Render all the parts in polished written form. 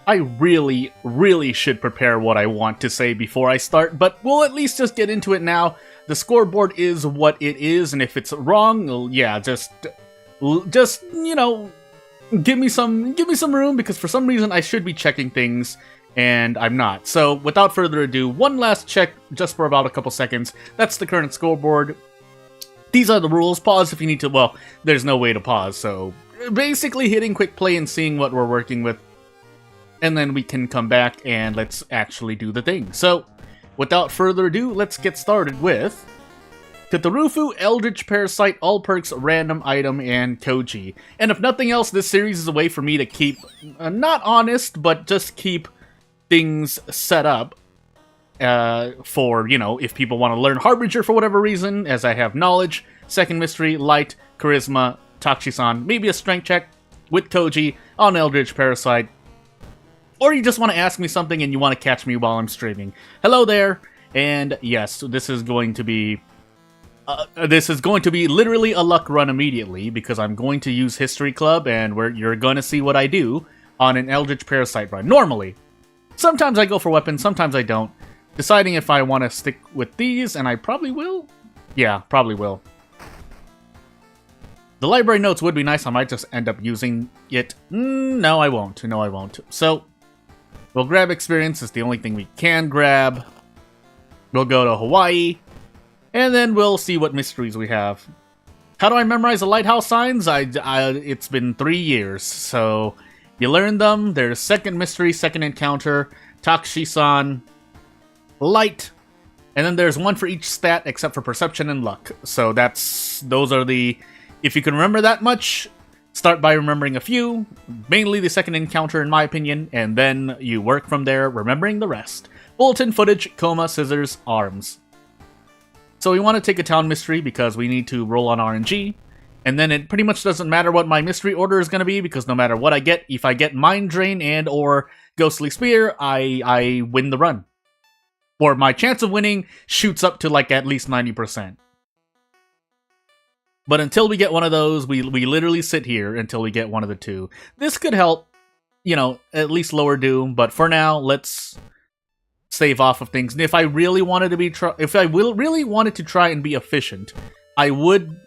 I really, really should prepare what I want to say before I start, but we'll at least just get into it now. The scoreboard is what it is, and if it's wrong, well, yeah, just you know, give me some room, because for some reason I should be checking things and I'm not. So without further ado, one last check just for about a couple seconds. That's the current scoreboard. These are the rules. Pause if you need to. Well, there's no way to pause, so basically hitting quick play and seeing what we're working with, and then we can come back and let's actually do the thing. So without further ado, let's get started with Tatarufu, Eldritch Parasite, All Perks, Random Item, and Koji. And if nothing else, this series is a way for me to keep, not honest, but just keep things set up for, you know, if people want to learn Harbinger for whatever reason, as I have Knowledge, Second Mystery, Light, Charisma, Takshisan, maybe a Strength check with Koji on Eldritch Parasite. Or you just want to ask me something and you want to catch me while I'm streaming. Hello there, and yes, this is going to be literally a luck run immediately, because I'm going to use History Club, and you're going to see what I do on an Eldritch Parasite run. Normally. Sometimes I go for weapons, sometimes I don't. Deciding if I want to stick with these, and I probably will. Yeah, probably will. The library notes would be nice, I might just end up using it. No, I won't. No, I won't. So, we'll grab experience, it's the only thing we can grab. We'll go to Hawaii. And then we'll see what mysteries we have. How do I memorize the lighthouse signs? It's been 3 years, so you learn them. There's second mystery, second encounter, Takshisan, light, and then there's one for each stat except for perception and luck. So those are the, if you can remember that much, start by remembering a few, mainly the second encounter in my opinion, and then you work from there, remembering the rest. Bulletin, footage, coma, scissors, arms. So we want to take a town mystery because we need to roll on RNG, and then it pretty much doesn't matter what my mystery order is going to be, because no matter what I get, if I get Mind Drain and or Ghostly Spear, I win the run. Or my chance of winning shoots up to like at least 90%. But until we get one of those, we literally sit here until we get one of the two. This could help, you know, at least lower doom, but for now, let's save off of things. And if I really wanted to really wanted to try and be efficient, I would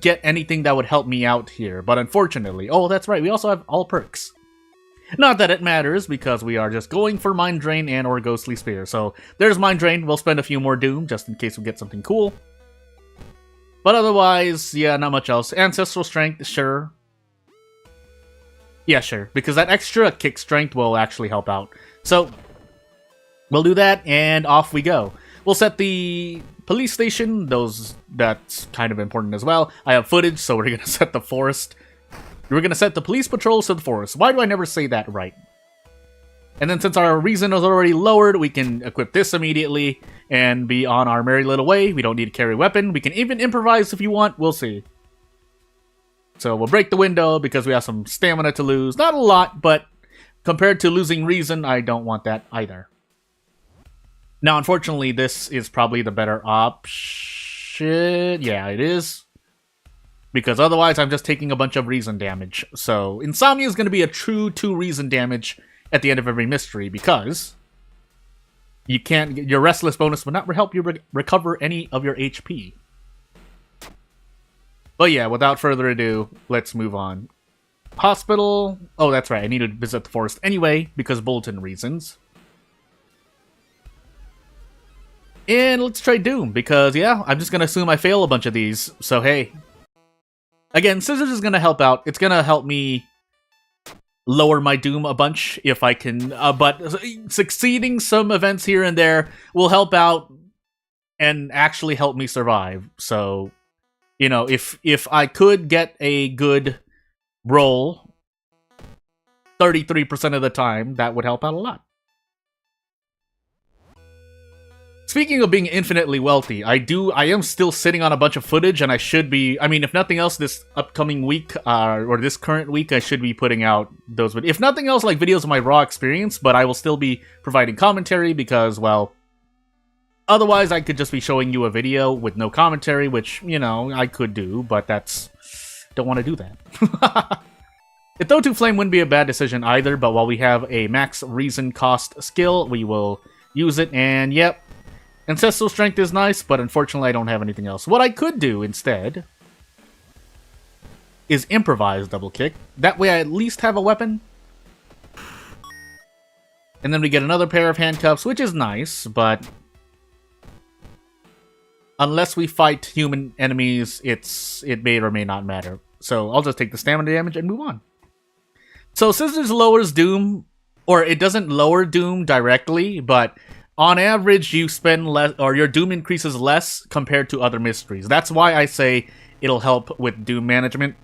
get anything that would help me out here. But unfortunately, oh, that's right, we also have all perks. Not that it matters, because we are just going for Mind Drain and or Ghostly Spear. So there's Mind Drain. We'll spend a few more doom just in case we get something cool. But otherwise, yeah, not much else. Ancestral Strength, sure. Yeah, sure, because that extra kick strength will actually help out. So we'll do that, and off we go. We'll set the police station. That's kind of important as well. I have footage, so we're going to set the forest. We're going to set the police patrols to the forest. Why do I never say that right? And then since our reason is already lowered, we can equip this immediately and be on our merry little way. We don't need to carry a weapon. We can even improvise if you want. We'll see. So we'll break the window because we have some stamina to lose. Not a lot, but compared to losing reason, I don't want that either. Now, unfortunately, this is probably the better option. Yeah, it is. Because otherwise, I'm just taking a bunch of reason damage. So, Insomnia is going to be a true 2 reason damage at the end of every mystery, because you can't get your Restless bonus will not help you recover any of your HP. But yeah, without further ado, let's move on. Hospital. Oh, that's right. I need to visit the forest anyway, because bulletin reasons. And let's try Doom, because, yeah, I'm just going to assume I fail a bunch of these. So, hey. Again, Scissors is going to help out. It's going to help me lower my Doom a bunch if I can. But succeeding some events here and there will help out and actually help me survive. So, you know, if I could get a good roll 33% of the time, that would help out a lot. Speaking of being infinitely wealthy, I am still sitting on a bunch of footage, and I should be, I mean, if nothing else, this upcoming week, or this current week, I should be putting out those, if nothing else, like videos of my raw experience, but I will still be providing commentary because, well, otherwise I could just be showing you a video with no commentary, which, you know, I could do, but don't want to do that. A Though Flame wouldn't be a bad decision either, but while we have a max reason cost skill, we will use it, and yep. Ancestral Strength is nice, but unfortunately I don't have anything else. What I could do instead is improvise double kick. That way I at least have a weapon. And then we get another pair of handcuffs, which is nice, but unless we fight human enemies, it may or may not matter. So I'll just take the stamina damage and move on. So Scissors lowers Doom, or it doesn't lower Doom directly, but on average you spend less, or your Doom increases less compared to other mysteries. That's why I say it'll help with Doom management.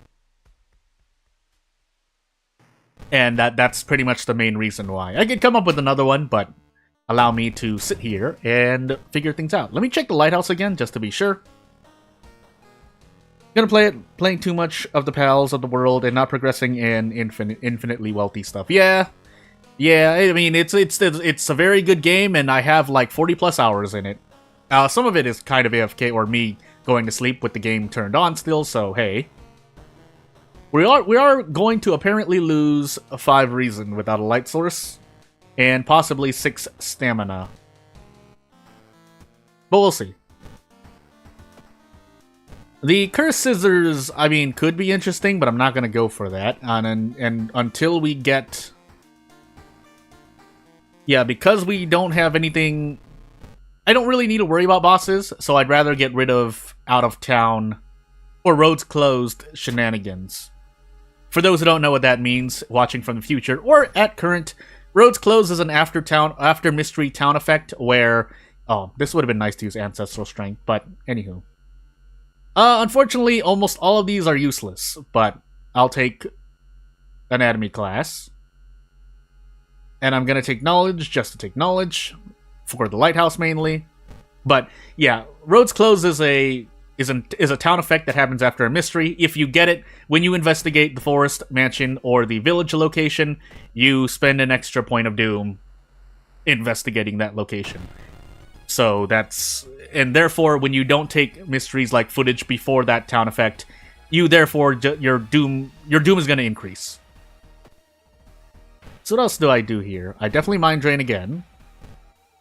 And that's pretty much the main reason why. I could come up with another one, but allow me to sit here and figure things out. Let me check the lighthouse again, just to be sure. Gonna playing too much of the Pals of the World and not progressing in infinitely wealthy stuff. Yeah, I mean, it's a very good game, and I have like 40+ hours in it. Some of it is kind of AFK, or me going to sleep with the game turned on still, so hey. We are going to apparently lose 5 reason without a light source, and possibly 6 stamina. But we'll see. The Cursed Scissors, I mean, could be interesting, but I'm not going to go for that. And until we get... Yeah, because we don't have anything... I don't really need to worry about bosses, so I'd rather get rid of out-of-town or roads closed shenanigans. For those who don't know what that means, watching from the future, or at current, roads closed is an after mystery town effect where... Oh, this would have been nice to use Ancestral Strength, but anywho. Unfortunately, almost all of these are useless, but I'll take Anatomy class. And I'm gonna take Knowledge, just to take Knowledge, for the Lighthouse mainly. But, yeah, roads closed is a town effect that happens after a mystery. If you get it, when you investigate the forest, mansion, or the village location, you spend an extra point of doom investigating that location. So that's... And therefore, when you don't take mysteries like footage before that town effect, you therefore, your doom is going to increase. So what else do I do here? I definitely Mind Drain again.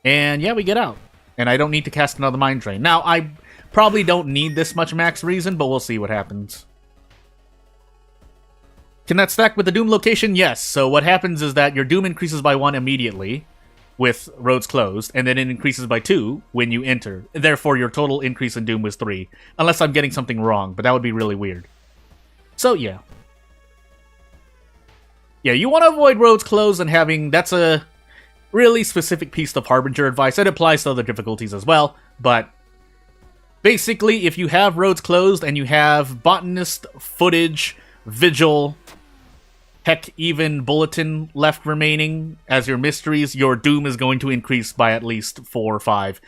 And yeah, we get out. And I don't need to cast another Mind Drain. Now, I probably don't need this much max reason, but we'll see what happens. Can that stack with the Doom location? Yes. So what happens is that your Doom increases by 1 immediately with roads closed, and then it increases by 2 when you enter. Therefore, your total increase in Doom was 3. Unless I'm getting something wrong, but that would be really weird. So, yeah. Yeah, you want to avoid roads closed and having... That's a really specific piece of Harbinger advice. It applies to other difficulties as well, but... Basically, if you have roads closed and you have Botanist, Footage, Vigil... Heck, even Bulletin left remaining as your mysteries, your Doom is going to increase by at least 4 or 5.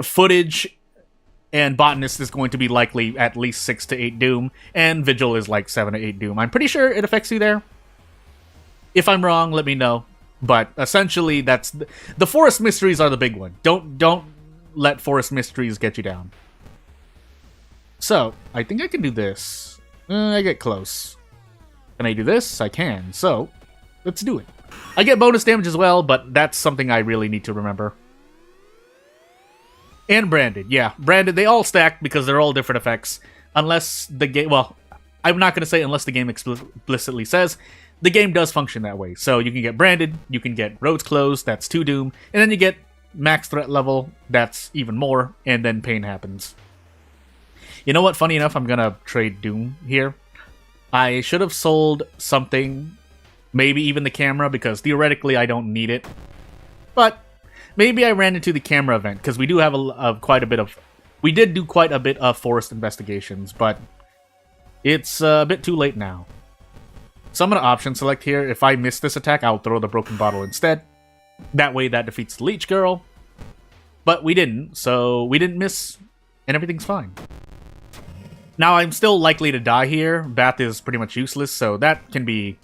Footage and Botanist is going to be likely at least 6 to 8 Doom, and Vigil is like 7 to 8 Doom. I'm pretty sure it affects you there. If I'm wrong, let me know. But essentially, that's... The Forest Mysteries are the big one. Don't let Forest Mysteries get you down. So, I think I can do this. I get close. Can I do this? I can. So, let's do it. I get bonus damage as well, but that's something I really need to remember. And Branded. Yeah, Branded, they all stack because they're all different effects. Unless the game... Well, I'm not going to say unless the game explicitly says. The game does function that way. So you can get Branded, you can get Roads Closed, that's 2 Doom, and then you get Max Threat Level, that's even more, and then Pain happens. You know what? Funny enough, I'm going to trade Doom here. I should have sold something, maybe even the camera, because theoretically I don't need it. But maybe I ran into the camera event, because we do have quite a bit of... We did do quite a bit of forest investigations, but it's a bit too late now. So I'm going to option select here. If I miss this attack, I'll throw the broken bottle instead. That way that defeats the Leech Girl. But we didn't, so we didn't miss, and everything's fine. Now, I'm still likely to die here. Bath is pretty much useless, so that can be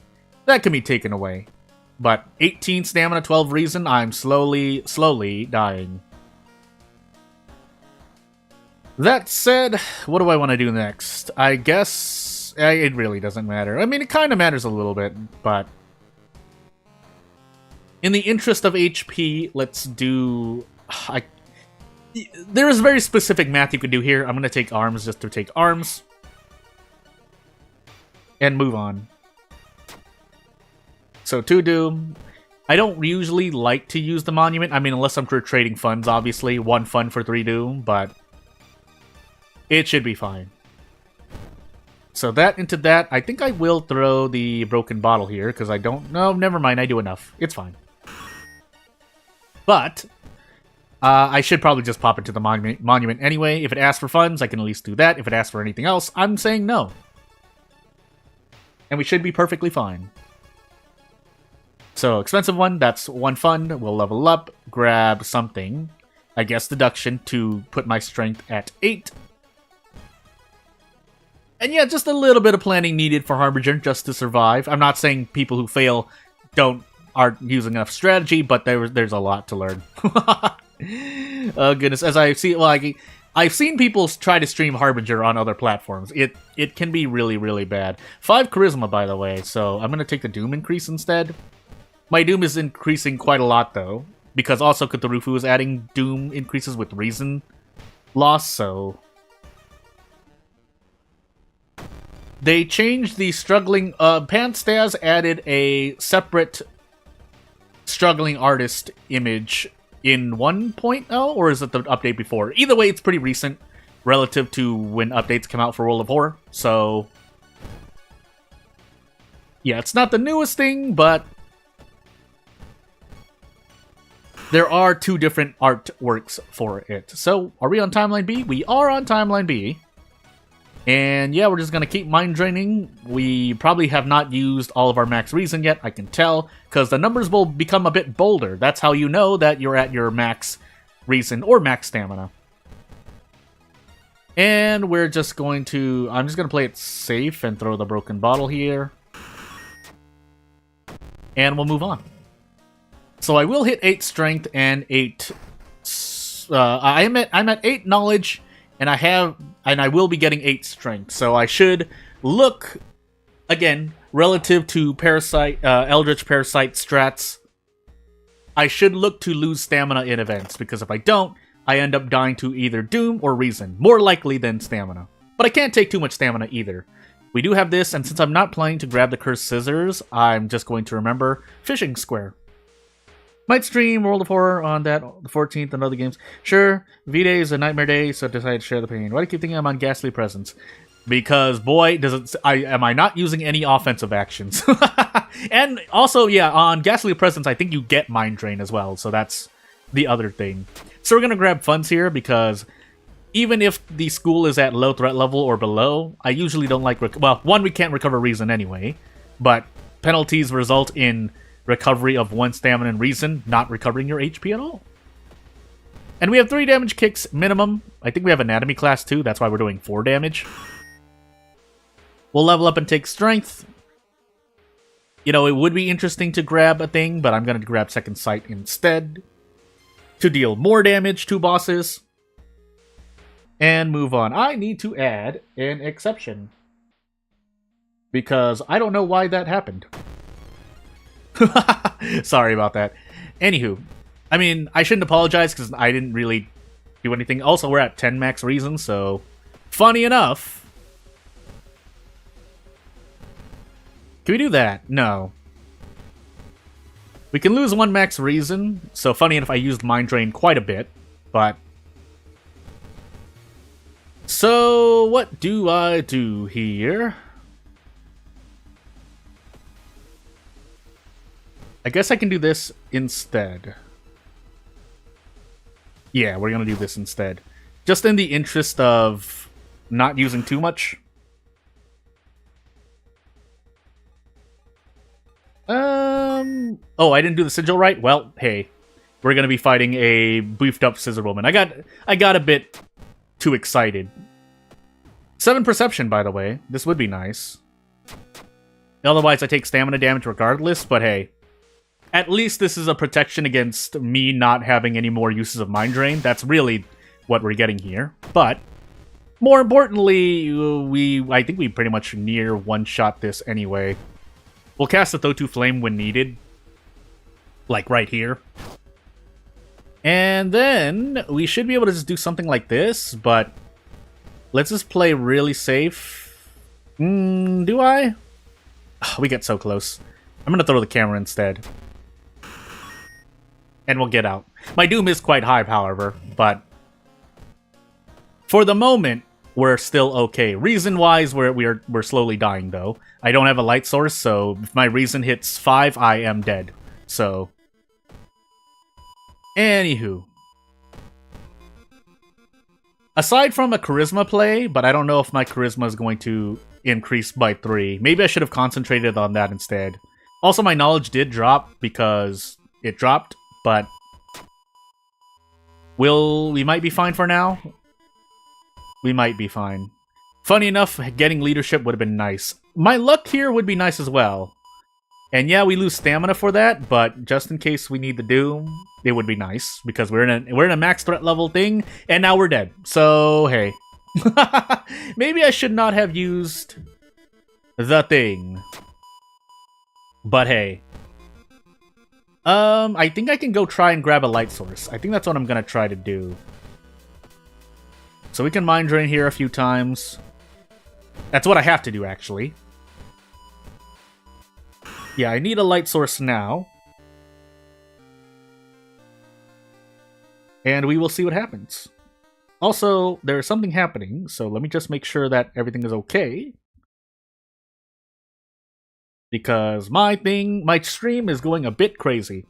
taken away. But 18 stamina, 12 reason, I'm slowly dying. That said, what do I want to do next? I guess It really doesn't matter. I mean, it kind of matters a little bit, but in the interest of HP, let's do... There is very specific math you could do here. I'm going to take arms just to take arms. And move on. So, 2 Doom. I don't usually like to use the Monument. I mean, unless I'm for trading funds, obviously. 1 fund for 3 Doom, but it should be fine. So that into that. I think I will throw the Broken Bottle here, because I don't... No, never mind. I do enough. It's fine. But I should probably just pop into the monument anyway. If it asks for funds, I can at least do that. If it asks for anything else, I'm saying no. And we should be perfectly fine. So, expensive one, that's 1 fund. We'll level up, grab something. I guess deduction to put my strength at 8. And yeah, just a little bit of planning needed for Harbinger just to survive. I'm not saying people who fail aren't using enough strategy, but there's a lot to learn. Oh goodness, as I see, well, I've seen people try to stream Harbinger on other platforms. It can be really, really bad. 5 charisma, by the way, so I'm gonna take the Doom increase instead. My Doom is increasing quite a lot though, because also Cthulhu is adding Doom increases with reason loss, so they changed the struggling... Panstaz added a separate struggling artist image in 1.0, or is it the update before? Either way, it's pretty recent relative to when updates come out for World of Horror, so yeah, it's not the newest thing, but there are 2 different artworks for it. So, are we on Timeline B? We are on Timeline B. And yeah, we're just going to keep mind draining. We probably have not used all of our max reason yet, I can tell, because the numbers will become a bit bolder. That's how you know that you're at your max reason or max stamina. And we're just going to... I'm just going to play it safe and throw the Broken Bottle here. And we'll move on. So I will hit 8 strength and 8... I'm at 8 knowledge, and I will be getting 8 strength. So I should look, again, relative to Parasite, Eldritch Parasite strats, I should look to lose stamina in events, because if I don't, I end up dying to either Doom or Reason, more likely than stamina. But I can't take too much stamina either. We do have this, and since I'm not planning to grab the Cursed Scissors, I'm just going to remember Fishing Square. Might stream World of Horror on that, the 14th, and other games. Sure, V-Day is a nightmare day, so I decided to share the pain. Why do you keep thinking I'm on Ghastly Presence? Because, boy, am I not using any offensive actions. And also, yeah, on Ghastly Presence, I think you get Mind Drain as well, so that's the other thing. So we're going to grab funds here, because even if the school is at low threat level or below, I usually don't like... well, one, we can't recover reason anyway, but penalties result in recovery of 1 stamina and reason, not recovering your HP at all. And we have 3 damage kicks minimum. I think we have anatomy class too, that's why we're doing 4 damage. We'll level up and take strength. You know, it would be interesting to grab a thing, but I'm going to grab Second Sight instead to deal more damage to bosses. And move on. I need to add an exception, because I don't know why that happened. Sorry about that. Anywho, I mean, I shouldn't apologize because I didn't really do anything. Also, we're at 10 max reason, so funny enough. Can we do that? No. We can lose 1 max reason, so funny enough, I used Mind Drain quite a bit, but... So, what do I do here? I guess I can do this instead. Yeah, we're gonna do this instead. Just in the interest of not using too much. Oh, I didn't do the sigil right? Well, hey. We're gonna be fighting a beefed up scissor woman. I got a bit too excited. 7 perception, by the way. This would be nice. Otherwise, I take stamina damage regardless, but hey. At least this is a protection against me not having any more uses of Mind Drain. That's really what we're getting here. But More importantly, I think we pretty much near one-shot this anyway. We'll cast the Thotu Flame when needed. Like right here. And then we should be able to just do something like this, but let's just play really safe. Do I? Oh, we get so close. I'm gonna throw the camera instead. And we'll get out. My Doom is quite high, however, but for the moment, we're still okay. Reason-wise, we're slowly dying, though. I don't have a light source, so if my reason hits 5, I am dead. So, anywho. Aside from a charisma play, but I don't know if my charisma is going to increase by 3. Maybe I should have concentrated on that instead. Also, my knowledge did drop because it dropped, but we might be fine for now. We might be fine. Funny enough, getting leadership would have been nice. My luck here would be nice as well. And yeah, we lose stamina for that, but just in case we need the Doom, it would be nice because we're in a max threat level thing, and now we're dead. So hey, maybe I should not have used the thing. But hey, I think I can go try and grab a light source. I think that's what I'm gonna try to do. So we can mind drain here a few times. That's what I have to do, actually. Yeah, I need a light source now. And we will see what happens. Also, there's something happening, so let me just make sure that everything is okay. Because my stream is going a bit crazy.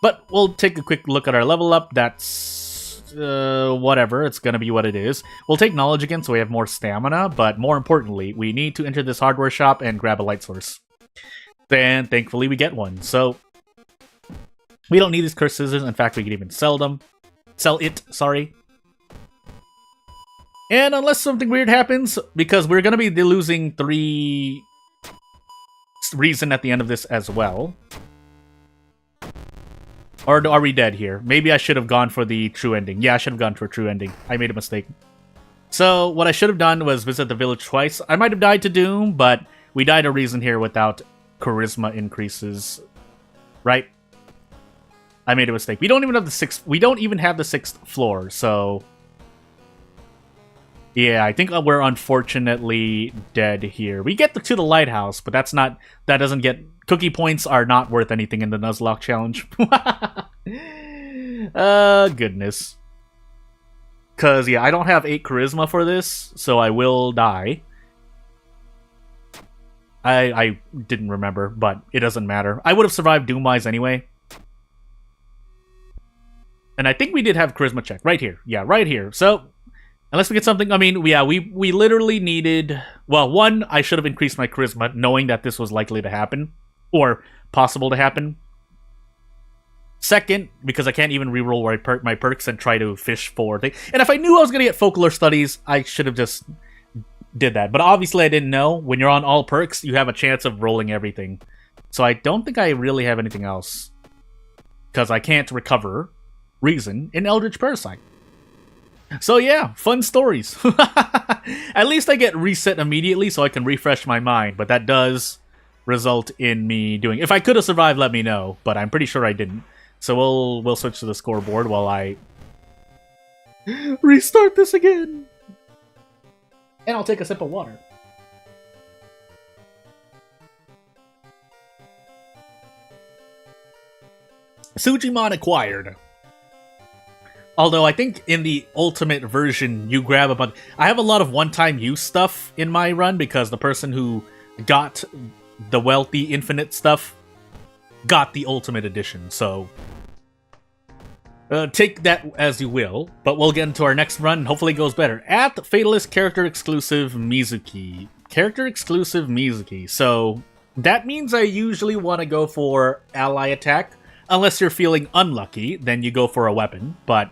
But we'll take a quick look at our level up. That's whatever, it's gonna be what it is. We'll take knowledge again so we have more stamina, but more importantly, we need to enter this hardware shop and grab a light source. Then, thankfully, we get one. So, we don't need these cursed scissors. In fact, we can even sell them. Sell it, sorry. And unless something weird happens, because we're gonna be losing 3 reason at the end of this as well. Or are we dead here? Maybe I should have gone for the true ending. Yeah, I should have gone for a true ending. I made a mistake. So, what I should have done was visit the village twice. I might have died to Doom, but we died a reason here without charisma increases. Right? I made a mistake. We don't even have the 6th floor, so yeah, I think we're unfortunately dead here. We get to the lighthouse, but that doesn't get... Cookie points are not worth anything in the Nuzlocke challenge. Goodness. Because, yeah, I don't have 8 charisma for this, so I will die. I didn't remember, but it doesn't matter. I would have survived Doom-wise anyway. And I think we did have charisma check. Right here. Yeah, right here. So, unless we get something... I mean, yeah, we literally needed... Well, one, I should have increased my charisma, knowing that this was likely to happen. Or possible to happen. Second, because I can't even reroll my perks and try to fish for things. And if I knew I was going to get folklore studies, I should have just did that. But obviously I didn't know. When you're on all perks, you have a chance of rolling everything. So I don't think I really have anything else. Because I can't recover reason in Eldritch Parasite. So yeah, fun stories. At least I get reset immediately so I can refresh my mind. But that does result in me doing... If I could have survived, let me know, but I'm pretty sure I didn't. So we'll switch to the scoreboard while I restart this again. And I'll take a sip of water. Sujimon acquired. Although I think in the ultimate version, you grab a bunch... I have a lot of one-time use stuff in my run because the person who got the wealthy infinite stuff got the ultimate edition, so take that as you will, but we'll get into our next run and hopefully it goes better. At Fatalist Character Exclusive Mizuki. Character Exclusive Mizuki. So that means I usually want to go for ally attack. Unless you're feeling unlucky, then you go for a weapon, but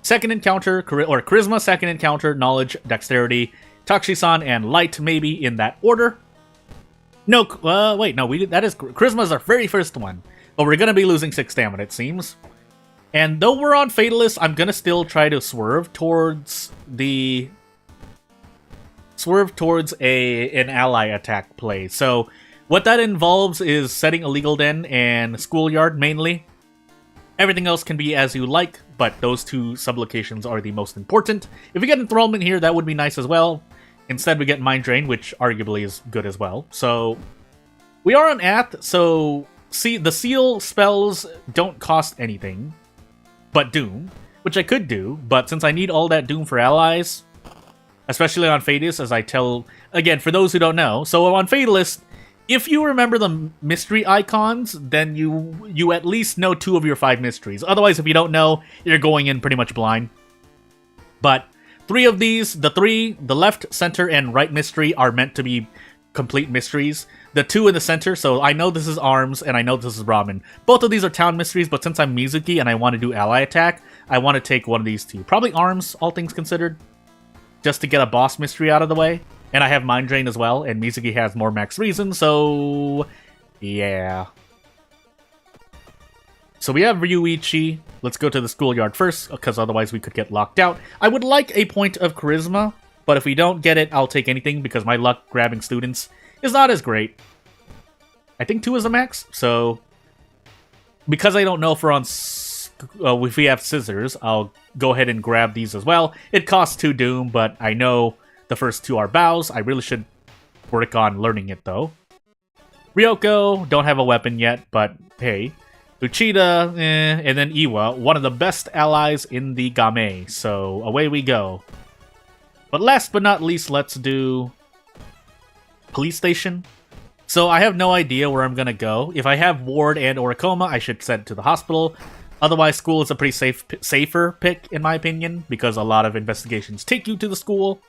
second encounter, or Charisma, second encounter, Knowledge, Dexterity, Takshisan, and Light, maybe, in that order. No, wait, no, that is... Charisma's our very first one. But we're gonna be losing 6 stamina, it seems. And though we're on Fatalist, I'm gonna still try to swerve towards an ally attack play. So what that involves is setting Illegal Den and Schoolyard mainly. Everything else can be as you like, but those two sublocations are the most important. If we get Enthrallment here, that would be nice as well. Instead, we get Mind Drain, which arguably is good as well. So we are on Ath, so see, the Seal spells don't cost anything but Doom, which I could do, but since I need all that Doom for allies, especially on Fatalist, as I tell, again, for those who don't know, so on Fatalist, if you remember the mystery icons, then you at least know 2 of your 5 mysteries. Otherwise, if you don't know, you're going in pretty much blind. But 3 of these, the left, center, and right mystery are meant to be complete mysteries. The 2 in the center, so I know this is Arms, and I know this is Ramen. Both of these are town mysteries, but since I'm Mizuki and I want to do ally attack, I want to take one of these 2. Probably Arms, all things considered, just to get a boss mystery out of the way. And I have Mind Drain as well, and Mizuki has more max reason, so yeah. So we have Ryuichi. Let's go to the Schoolyard first, because otherwise we could get locked out. I would like a point of Charisma, but if we don't get it, I'll take anything, because my luck grabbing students is not as great. I think 2 is the max, so because I don't know if we're on if we have Scissors, I'll go ahead and grab these as well. It costs 2 Doom, but I know the first 2 are bows. I really should work on learning it, though. Ryoko, don't have a weapon yet, but hey. Uchida, and then Iwa, one of the best allies in the Game, so away we go. But last but not least, let's do Police Station. So I have no idea where I'm gonna go. If I have Ward and or a coma, I should send to the hospital. Otherwise, school is a pretty safer pick, in my opinion, because a lot of investigations take you to the school.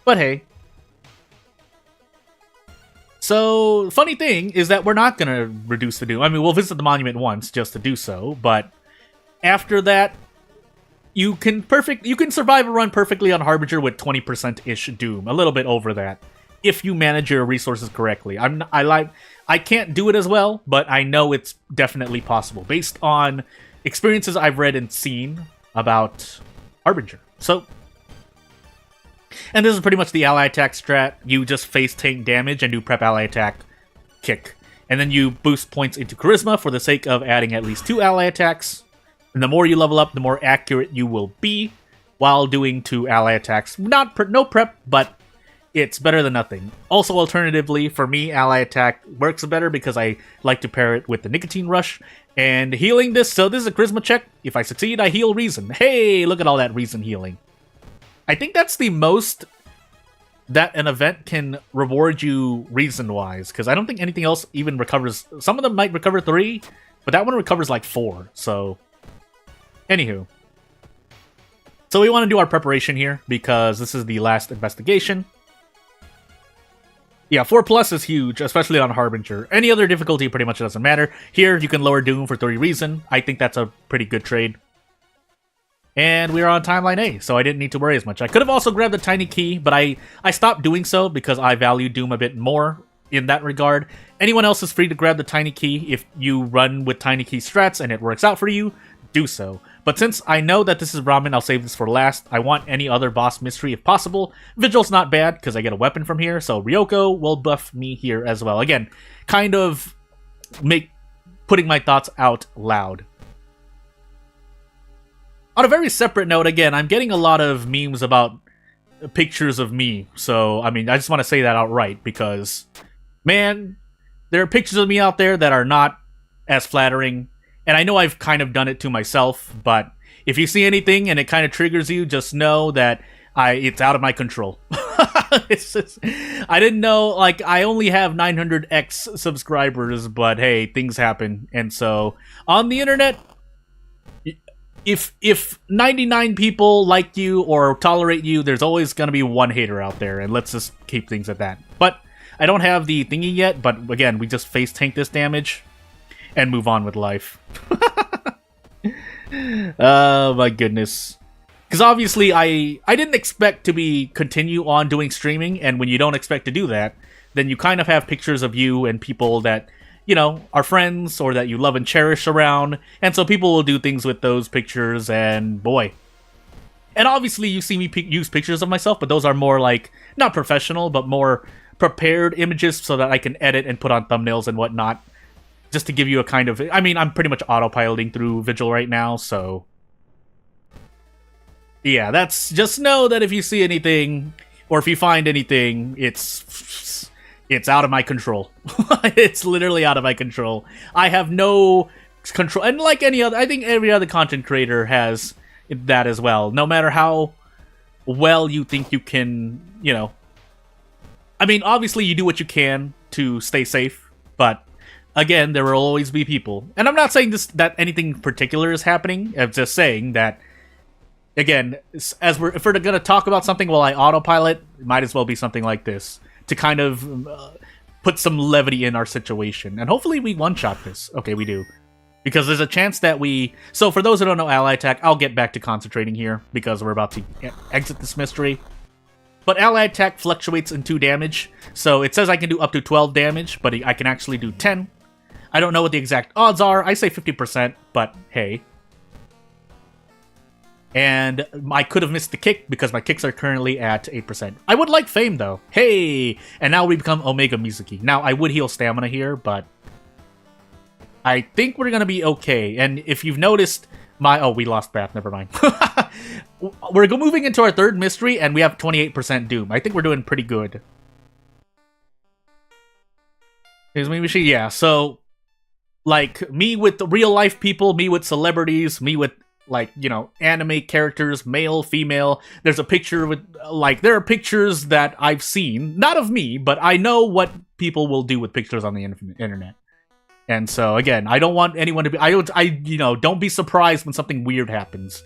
But hey. So, funny thing is that we're not going to reduce the Doom. I mean, we'll visit the monument once just to do so, but after that, you can survive a run perfectly on Harbinger with 20%-ish Doom, a little bit over that, if you manage your resources correctly. I can't do it as well, but I know it's definitely possible based on experiences I've read and seen about Harbinger. So, and this is pretty much the ally attack strat. You just face tank damage and do prep ally attack kick. And then you boost points into Charisma for the sake of adding at least 2 ally attacks. And the more you level up, the more accurate you will be while doing 2 ally attacks. No prep, but it's better than nothing. Also, alternatively, for me, ally attack works better because I like to pair it with the Nicotine Rush. And healing this, so this is a Charisma check. If I succeed, I heal Reason. Hey, look at all that Reason healing. I think that's the most that an event can reward you reason-wise, because I don't think anything else even recovers. Some of them might recover 3, but that one recovers like 4, so anywho. So we want to do our preparation here, because this is the last investigation. Yeah, 4+ is huge, especially on Harbinger. Any other difficulty pretty much doesn't matter. Here, you can lower Doom for 3 reason. I think that's a pretty good trade. And we're on Timeline A, so I didn't need to worry as much. I could have also grabbed the Tiny Key, but I stopped doing so because I value Doom a bit more in that regard. Anyone else is free to grab the Tiny Key. If you run with Tiny Key strats and it works out for you, do so. But since I know that this is Ramen, I'll save this for last. I want any other boss mystery if possible. Vigil's not bad because I get a weapon from here, so Ryoko will buff me here as well. Again, kind of putting my thoughts out loud. On a very separate note, again, I'm getting a lot of memes about pictures of me. So, I mean, I just want to say that outright because, man, there are pictures of me out there that are not as flattering. And I know I've kind of done it to myself, but if you see anything and it kind of triggers you, just know that it's out of my control. It's just, I didn't know, like, I only have 900x subscribers, but hey, things happen. And so, on the internet, if 99 people like you or tolerate you, there's always going to be one hater out there, and let's just keep things at that. But I don't have the thingy yet, but again, we just face tank this damage and move on with life. Oh my goodness. Because obviously I didn't expect to continue on doing streaming, and when you don't expect to do that, then you kind of have pictures of you and people that you know, are friends or that you love and cherish around. And so people will do things with those pictures, and boy. And obviously you see me use pictures of myself, but those are more like, not professional, but more prepared images so that I can edit and put on thumbnails and whatnot. Just to give you a kind of... I mean, I'm pretty much autopiloting through Vigil right now, so... Yeah, that's... Just know that if you see anything, or if you find anything, it's out of my control. It's literally out of my control. I have no control... And like any other... I think every other content creator has that as well. No matter how well you think you can, you know... I mean, obviously you do what you can to stay safe, but... Again, there will always be people. And I'm not saying that anything particular is happening. I'm just saying that, again, if we're going to talk about something while I autopilot, it might as well be something like this. To kind of put some levity in our situation. And hopefully we one-shot this. Okay, we do. Because there's a chance that we... So for those who don't know ally attack, I'll get back to concentrating here. Because we're about to exit this mystery. But ally attack fluctuates in 2 damage. So it says I can do up to 12 damage, but I can actually do 10. I don't know what the exact odds are. I say 50%, but hey. And I could have missed the kick because my kicks are currently at 8%. I would like fame, though. Hey! And now we become Omega Mizuki. Now, I would heal stamina here, but... I think we're going to be okay. And if you've noticed... Oh, we lost Bath. Never mind. We're moving into our 3rd mystery, and we have 28% Doom. I think we're doing pretty good. Yeah, so... Like, me with the real-life people, me with celebrities, me with, like, you know, anime characters, male, female. There's a picture with, like, there are pictures that I've seen. Not of me, but I know what people will do with pictures on the internet. And so, again, I don't want anyone to be... you know, don't be surprised when something weird happens.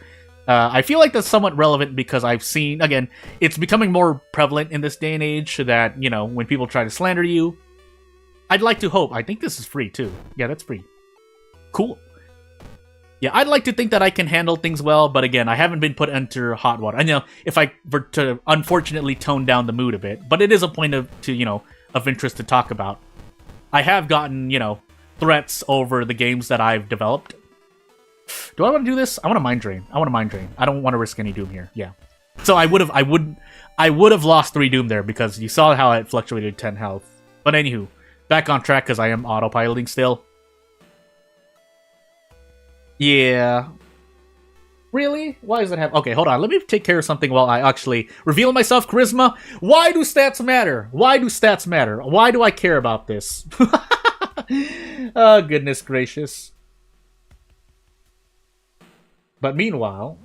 I feel like that's somewhat relevant because I've seen... Again, it's becoming more prevalent in this day and age that, you know, when people try to slander you... I'd like to hope. I think this is free, too. Yeah, that's free. Cool. Yeah, I'd like to think that I can handle things well, but again, I haven't been put into hot water. I know if I were to, unfortunately, tone down the mood a bit, but it is a point of interest to talk about. I have gotten, you know, threats over the games that I've developed. Do I want to do this? I want to mind drain. I don't want to risk any Doom here. Yeah. So I would have lost 3 Doom there because you saw how it fluctuated 10 health. But anywho. Back on track because I am autopiloting still. Yeah. Really? Why does that have... Okay, hold on. Let me take care of something while I actually reveal myself. Charisma. Why do stats matter? Why do stats matter? Why do I care about this? Oh, goodness gracious. But meanwhile...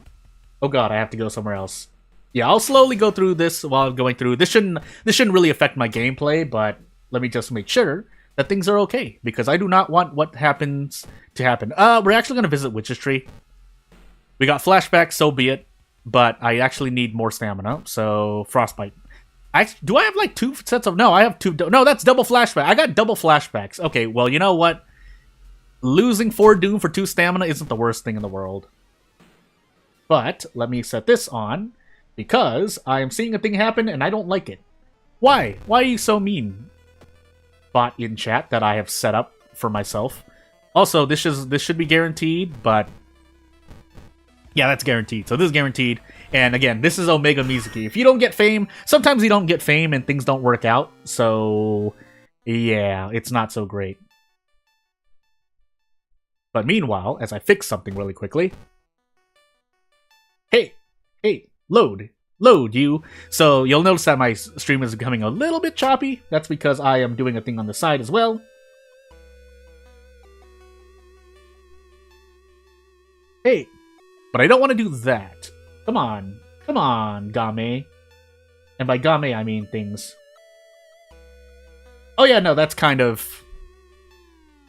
Oh god, I have to go somewhere else. Yeah, I'll slowly go through this while I'm going through. This shouldn't really affect my gameplay, but... Let me just make sure that things are okay, because I do not want what happens to happen. We're actually going to visit Witch's Tree. We got flashbacks, so be it, but I actually need more stamina, so Frostbite. Do I have like 2 sets of... No, I have 2... No, that's double flashback. I got double flashbacks. Okay, well, you know what? Losing 4 Doom for 2 stamina isn't the worst thing in the world. But, let me set this on, because I am seeing a thing happen and I don't like it. Why? Why are you so mean? Bot in chat that I have set up for myself. Also, this should be guaranteed, but yeah, that's guaranteed. So this is guaranteed. And again, this is Omega Mizuki. If you don't get fame, sometimes you don't get fame and things don't work out. So yeah, it's not so great. But meanwhile, as I fix something really quickly. Hey, load you. So you'll notice that my stream is becoming a little bit choppy. That's because I am doing a thing on the side as well. Hey, but I don't want to do that. Come on, Game. And by Game, I mean things. Oh yeah, no, that's kind of...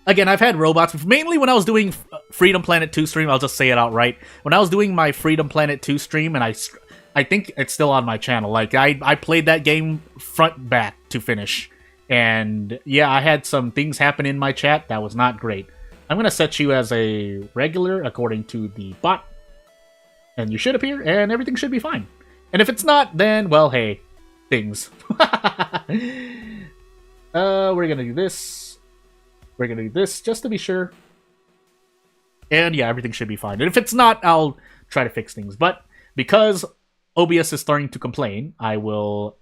Again, I've had robots, mainly when I was doing Freedom Planet 2 stream, I'll just say it outright. When I was doing my Freedom Planet 2 stream, and I think it's still on my channel. Like, I played that game front back to finish. And yeah, I had some things happen in my chat that was not great. I'm going to set you as a regular according to the bot. And you should appear, and everything should be fine. And if it's not, then, well, hey, things. We're going to do this. We're gonna do this just to be sure. And yeah, everything should be fine. And if it's not, I'll try to fix things. But because OBS is starting to complain, I will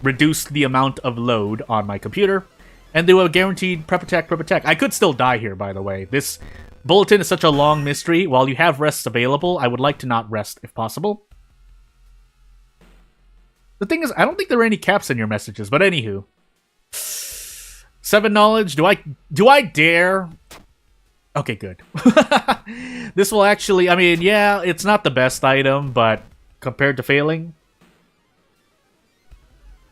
reduce the amount of load on my computer and do a guaranteed prep attack. I could still die here, by the way. This bulletin is such a long mystery. While you have rests available, I would like to not rest if possible. The thing is, I don't think there are any caps in your messages, but anywho. 7 knowledge, do I dare? Okay, good. This will actually, I mean, yeah, it's not the best item, but compared to failing.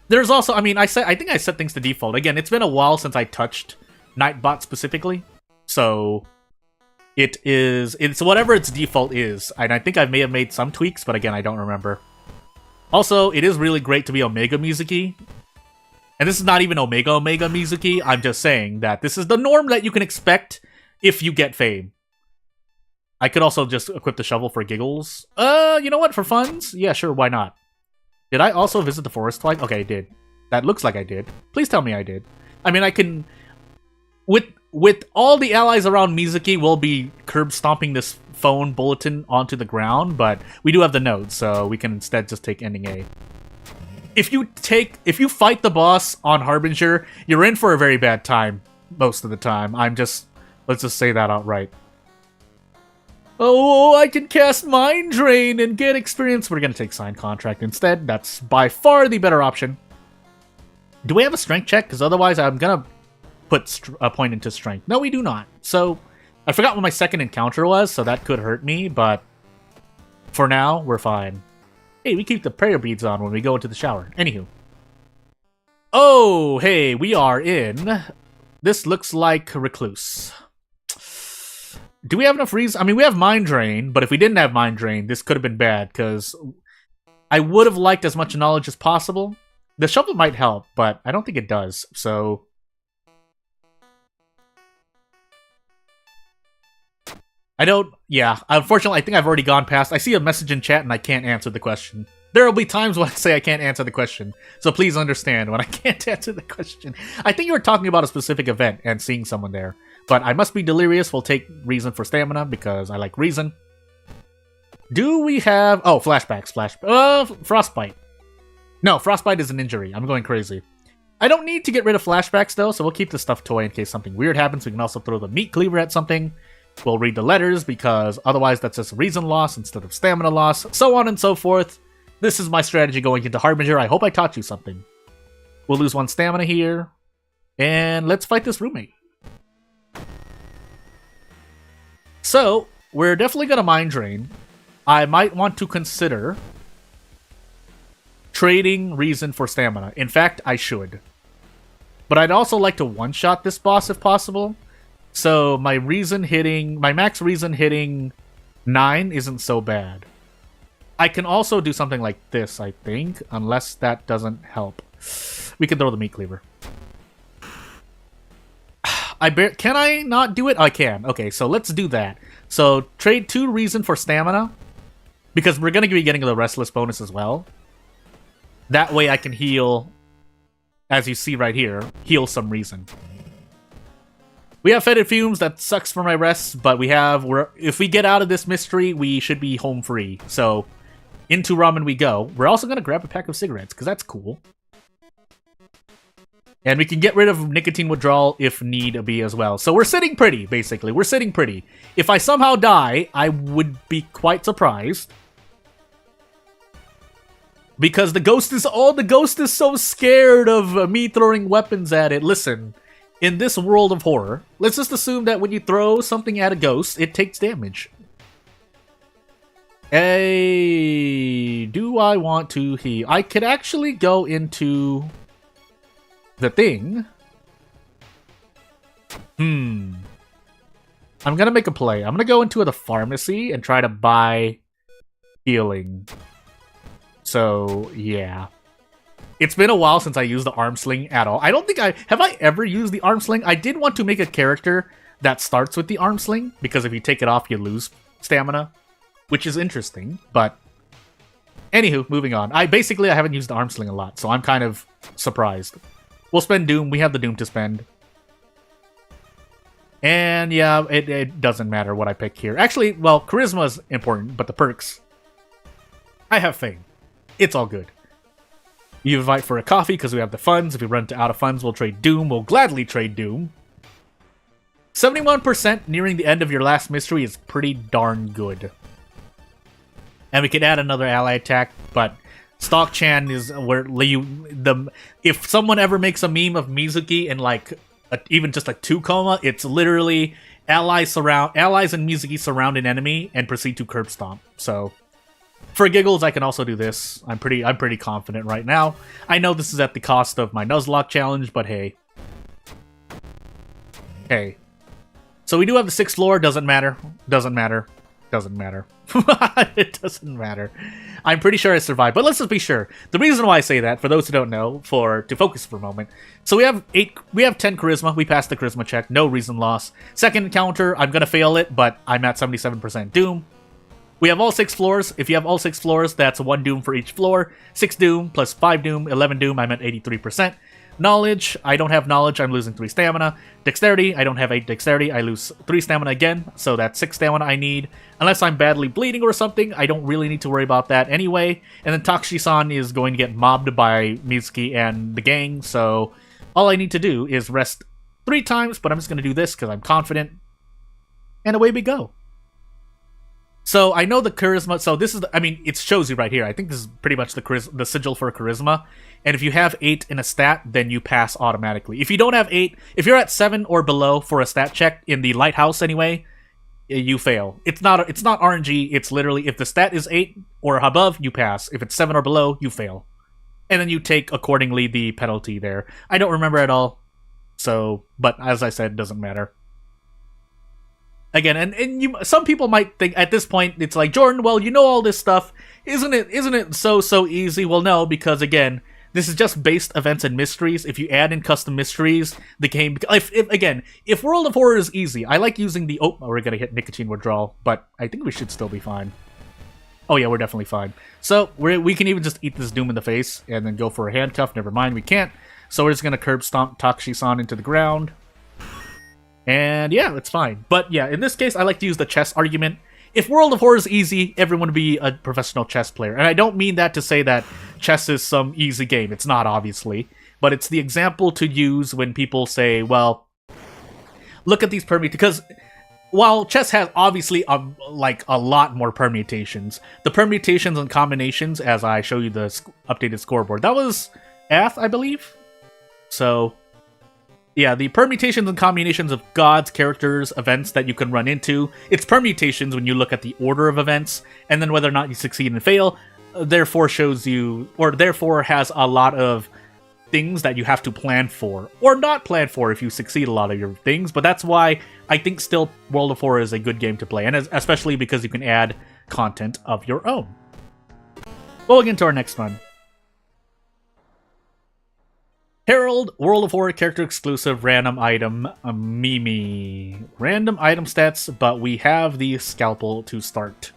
There's also, I mean, I think I set things to default. Again, it's been a while since I touched Nightbot specifically. So it's whatever its default is. And I think I may have made some tweaks, but again, I don't remember. Also, it is really great to be Omega Mizuki. And this is not even Omega Mizuki. I'm just saying that this is the norm that you can expect if you get fame. I could also just equip the shovel for giggles. You know what? For funds? Yeah, sure, why not? Did I also visit the forest twice? Okay, I did. That looks like I did. Please tell me I did. I mean, I can... With all the allies around Mizuki, we'll be curb stomping this phone bulletin onto the ground, but we do have the note, so we can instead just take ending A. If you fight the boss on Harbinger, you're in for a very bad time most of the time. Let's just say that outright. Oh, I can cast Mind Drain and get experience. We're gonna take Signed Contract instead. That's by far the better option. Do we have a strength check? Because otherwise I'm gonna put a point into strength. No, we do not. So, I forgot what my second encounter was, so that could hurt me, but for now, we're fine. Hey, we keep the prayer beads on when we go into the shower. Anywho. Oh, hey, we are in... This looks like Recluse. Do we have enough reason? I mean, we have Mind Drain, but if we didn't have Mind Drain, this could have been bad, because I would have liked as much knowledge as possible. The shovel might help, but I don't think it does, so... Yeah, unfortunately, I think I've already gone past. I see a message in chat and I can't answer the question. There will be times when I say I can't answer the question, so please understand when I can't answer the question. I think you were talking about a specific event and seeing someone there. But I must be delirious. We'll take reason for stamina because I like reason. Do we have... Oh, flashbacks. Frostbite. No, frostbite is an injury. I'm going crazy. I don't need to get rid of flashbacks, though, so we'll keep the stuffed toy in case something weird happens. We can also throw the meat cleaver at something. We'll read the letters because otherwise that's just reason loss instead of stamina loss. So on and so forth. This is my strategy going into Harbinger. I hope I taught you something. We'll lose 1 stamina here. And let's fight this roommate. So, we're definitely going to Mind Drain. I might want to consider trading reason for stamina. In fact, I should. But I'd also like to one-shot this boss if possible. So my max reason hitting 9 isn't so bad. I can also do something like this, I think, unless that doesn't help. We can throw the meat cleaver. Can I not do it? I can. Okay, so let's do that. So trade 2 reason for stamina, because we're going to be getting the restless bonus as well. That way I can heal, as you see right here, heal some reason. We have fetid fumes, that sucks for my rest, but if we get out of this mystery, we should be home free. So, into ramen we go. We're also going to grab a pack of cigarettes, because that's cool. And we can get rid of nicotine withdrawal if need be as well. So we're sitting pretty, basically. We're sitting pretty. If I somehow die, I would be quite surprised. Because the ghost is so scared of me throwing weapons at it. Listen. In this world of horror, let's just assume that when you throw something at a ghost, it takes damage. Hey, do I want to heal? I could actually go into the thing. I'm gonna make a play. I'm gonna go into the pharmacy and try to buy healing. So, yeah. It's been a while since I used the arm sling at all. I don't think have I ever used the arm sling? I did want to make a character that starts with the arm sling, because if you take it off, you lose stamina, which is interesting, but anywho, moving on. I haven't used the arm sling a lot, so I'm kind of surprised. We'll spend Doom. We have the Doom to spend. And yeah, it doesn't matter what I pick here. Actually, well, Charisma is important, but the perks, I have Fame. It's all good. You invite for a coffee because we have the funds. If we run out of funds, we'll trade Doom. We'll gladly trade Doom. 71% nearing the end of your last mystery is pretty darn good. And we could add another ally attack, but Stalk-chan is where if someone ever makes a meme of Mizuki in like even just a 2 it's literally allies and Mizuki surround an enemy and proceed to curb stomp. So for giggles, I can also do this. I'm pretty confident right now. I know this is at the cost of my Nuzlocke challenge, but hey. Hey. So we do have the 6th floor, doesn't matter. Doesn't matter. Doesn't matter. It doesn't matter. I'm pretty sure I survived, but let's just be sure. The reason why I say that, for those who don't know, to focus for a moment. So we have 10 charisma. We passed the charisma check. No reason loss. Second encounter, I'm gonna fail it, but I'm at 77% doom. We have all 6 floors. If you have all 6 floors, that's 1 doom for each floor. 6 doom plus 5 doom, 11 doom. I'm at 83%. Knowledge, I don't have knowledge, I'm losing 3 stamina. Dexterity, I don't have 8 dexterity, I lose 3 stamina again, so that's 6 stamina I need. Unless I'm badly bleeding or something, I don't really need to worry about that anyway. And then Takushi-san is going to get mobbed by Mizuki and the gang, so all I need to do is rest 3 times, but I'm just going to do this because I'm confident. And away we go. So I know the charisma, so this is, it shows you right here. I think this is pretty much the sigil for charisma. And if you have 8 in a stat, then you pass automatically. If you don't have 8, if you're at 7 or below for a stat check, in the lighthouse anyway, you fail. It's not RNG, it's literally, if the stat is 8 or above, you pass. If it's 7 or below, you fail. And then you take, accordingly, the penalty there. I don't remember at all, so, but as I said, it doesn't matter. Again, and some people might think at this point, it's like, Jordan, well, you know all this stuff. Isn't it so easy? Well, no, because again, this is just based events and mysteries. If you add in custom mysteries, the game... If World of Horror is easy, I like using the... Oh, we're gonna hit nicotine withdrawal, but I think we should still be fine. Oh yeah, we're definitely fine. So, we can even just eat this Doom in the face, and then go for a handcuff. Never mind, we can't. So we're just gonna curb stomp Takushi-san into the ground. And yeah, it's fine. But yeah, in this case, I like to use the chess argument. If World of Horror is easy, everyone would be a professional chess player. And I don't mean that to say that chess is some easy game. It's not, obviously. But it's the example to use when people say, well, look at these permutations. Because while chess has obviously a lot more permutations, the permutations and combinations, as I show you the updated scoreboard, that was Ath, I believe? So... yeah, the permutations and combinations of gods, characters, events that you can run into. It's permutations when you look at the order of events, and then whether or not you succeed and fail, therefore shows you, or therefore has a lot of things that you have to plan for, or not plan for if you succeed a lot of your things, but that's why I think still World of Horror is a good game to play, and especially because you can add content of your own. We'll get into our next one. Herald, World of Horror character exclusive, random item, Mimi. Random item stats, but we have the scalpel to start.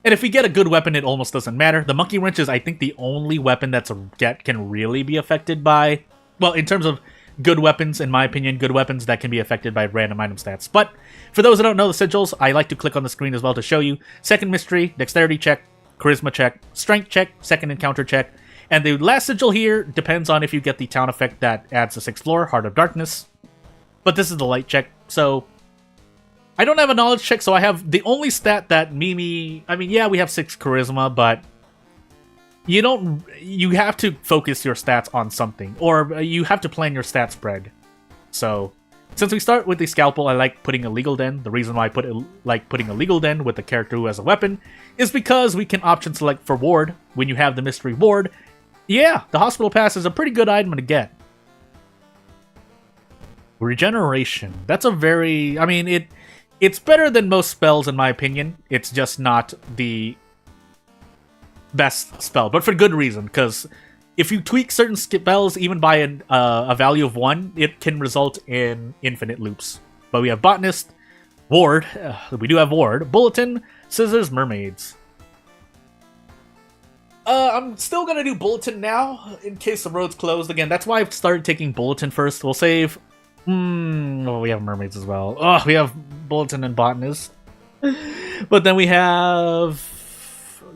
And if we get a good weapon, it almost doesn't matter. The monkey wrench is, I think, the only weapon that can really be affected by... well, in terms of good weapons, in my opinion, good weapons that can be affected by random item stats. But for those that don't know the sigils, I like to click on the screen as well to show you. Second mystery, dexterity check, charisma check, strength check, second encounter check. And the last sigil here depends on if you get the town effect that adds the 6th floor, Heart of Darkness. But this is the light check, so... I don't have a knowledge check, so I have the only stat that Mimi... yeah, we have 6 charisma, but... you have to focus your stats on something. Or you have to plan your stat spread. So, since we start with the scalpel, I like putting a legal den. The reason why I like putting a legal den with the character who has a weapon is because we can option select for ward when you have the mystery ward. Yeah, the hospital pass is a pretty good item to get. Regeneration. That's a very... it's better than most spells in my opinion. It's just not the best spell, but for good reason, because if you tweak certain spells even by a value of 1, it can result in infinite loops. But we have Botanist, Ward, we do have Ward, Bulletin, Scissors, Mermaids. I'm still gonna do Bulletin now, in case the road's closed again. That's why I've started taking Bulletin first. We'll save Well, we have mermaids as well. Oh, we have bulletin and botanist. But then we have...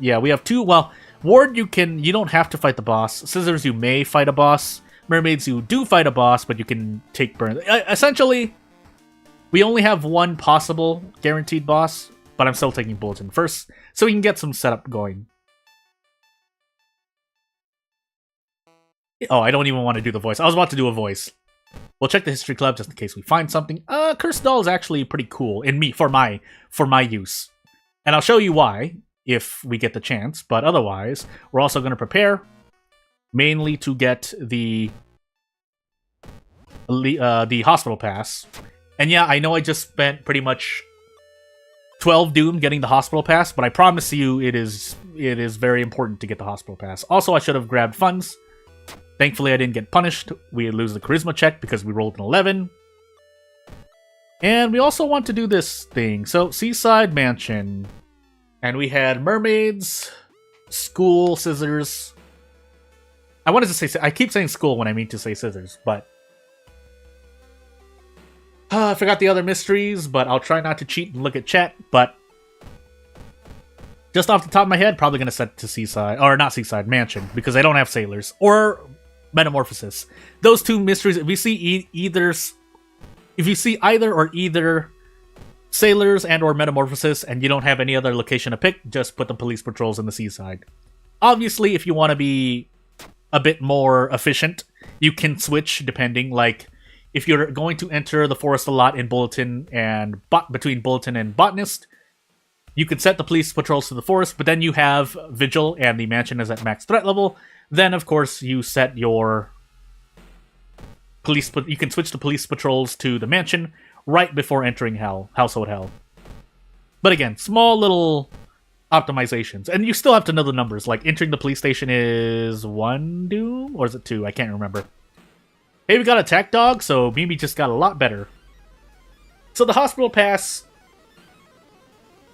Yeah, we have two. Well, ward, you don't have to fight the boss. Scissors, you may fight a boss. Mermaids, you do fight a boss, but you can take burn. Essentially, we only have one possible guaranteed boss, but I'm still taking bulletin first, so we can get some setup going. Oh, I don't even want to do the voice. I was about to do a voice. We'll check the history club just in case we find something. Cursed doll is actually pretty cool for my use, and I'll show you why if we get the chance. But otherwise, we're also going to prepare mainly to get the hospital pass. And yeah, I know I just spent pretty much 12 doom getting the hospital pass, but I promise you it is very important to get the hospital pass. Also, I should have grabbed funds. Thankfully, I didn't get punished. We lose the charisma check because we rolled an 11. And we also want to do this thing. So, Seaside Mansion. And we had mermaids, school, scissors. I wanted to say... I keep saying school when I mean to say scissors, but... I forgot the other mysteries, but I'll try not to cheat and look at chat, but... Just off the top of my head, probably going to set it to Seaside... Or not Seaside, Mansion, because I don't have sailors. Or Metamorphosis. Those two mysteries, if you see either or either sailors and or Metamorphosis and you don't have any other location to pick, just put the police patrols in the Seaside. Obviously, if you want to be a bit more efficient, you can switch depending, like if you're going to enter the forest a lot in Bulletin and between Bulletin and Botanist, you can set the police patrols to the forest, but then you have Vigil and the mansion is at max threat level. Then, of course, you set your you can switch the police patrols to the mansion right before entering Household Hell. But again, small little optimizations. And you still have to know the numbers. Like, entering the police station is 1 doom? Or is it 2? I can't remember. Hey, we got Attack Dog, so Mimi just got a lot better. So the hospital pass...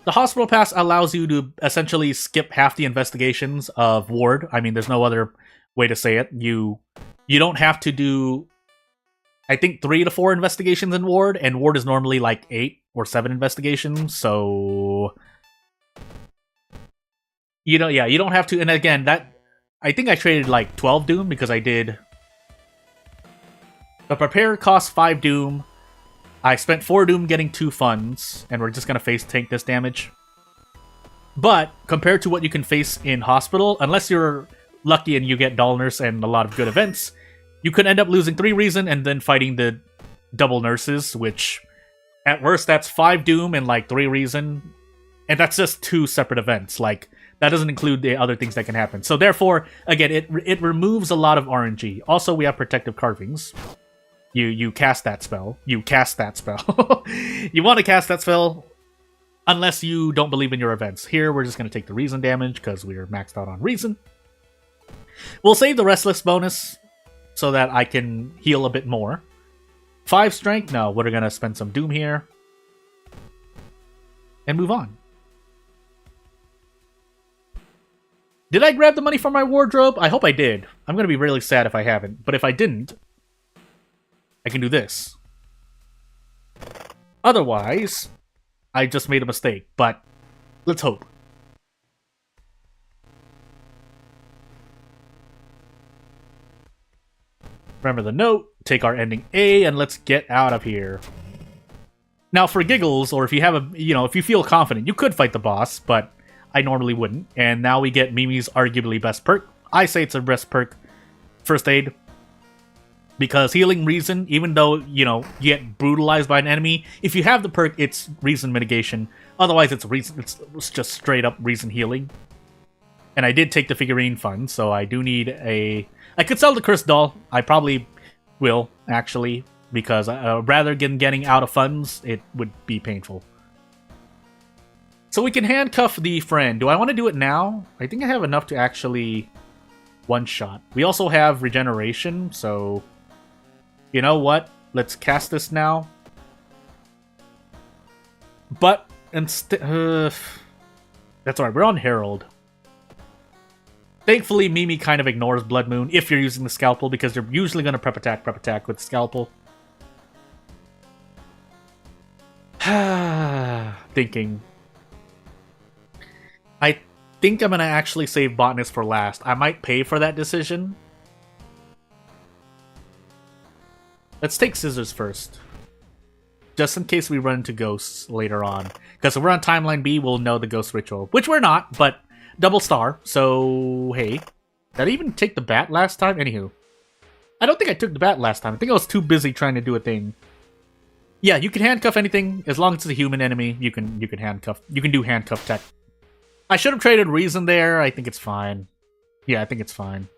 The hospital pass allows you to essentially skip half the investigations of ward. I mean, there's no other way to say it. You don't have to do, I think, 3 to 4 investigations in ward, and ward is normally like 8 or 7 investigations. So, you don't have to. And again, I think I traded like 12 doom because I did. The prepare costs 5 doom. I spent 4 doom getting 2 funds, and we're just going to face tank this damage. But, compared to what you can face in Hospital, unless you're lucky and you get Doll Nurse and a lot of good events, you could end up losing 3 reason and then fighting the double nurses, which, at worst, that's 5 doom and like 3 reason. And that's just 2 separate events. Like, that doesn't include the other things that can happen. So therefore, again, it removes a lot of RNG. Also, we have Protective Carvings. You cast that spell. You cast that spell. You want to cast that spell unless you don't believe in your events. Here, we're just going to take the reason damage because we're maxed out on reason. We'll save the Restless bonus so that I can heal a bit more. 5 strength? No, we're going to spend some doom here. And move on. Did I grab the money from my wardrobe? I hope I did. I'm going to be really sad if I haven't. But if I didn't, I can do this. Otherwise, I just made a mistake, but let's hope. Remember the note, take our ending A, and let's get out of here. Now, for giggles, or if you have if you feel confident, you could fight the boss, but I normally wouldn't. And now we get Mimi's arguably best perk. I say it's a best perk, First Aid. Because healing reason, even though, you get brutalized by an enemy, if you have the perk, it's reason mitigation. Otherwise, it's just straight up reason healing. And I did take the figurine fund, so I do need a... I could sell the Cursed Doll. I probably will, actually, because rather than getting out of funds, it would be painful. So we can handcuff the friend. Do I want to do it now? I think I have enough to actually one-shot. We also have regeneration, so... You know what? Let's cast this now. But instead, that's alright. We're on Herald. Thankfully, Mimi kind of ignores Blood Moon if you're using the Scalpel, because you're usually going to prep attack with the Scalpel. Thinking. I think I'm gonna actually save Botanist for last. I might pay for that decision. Let's take Scissors first. Just in case we run into ghosts later on. Because if we're on Timeline B, we'll know the Ghost Ritual. Which we're not, but double star. So, hey. Did I even take the bat last time? Anywho. I don't think I took the bat last time. I think I was too busy trying to do a thing. Yeah, you can handcuff anything. As long as it's a human enemy, you can handcuff. You can do handcuff tech. I should have traded Reason there. I think it's fine. Yeah, I think it's fine.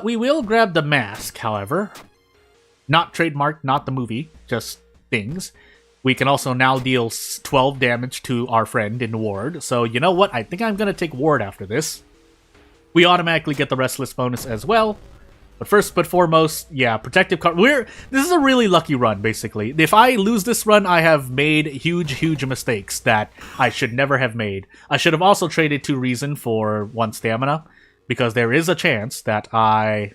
We will grab the mask, however. Not trademark, not the movie, just things. We can also now deal 12 damage to our friend in Ward. So, you know what? I think I'm going to take Ward after this. We automatically get the Restless bonus as well. But first but foremost, yeah, Protective Card. This is a really lucky run, basically. If I lose this run, I have made huge mistakes that I should never have made. I should have also traded 2 Reason for 1 Stamina, because there is a chance that I'm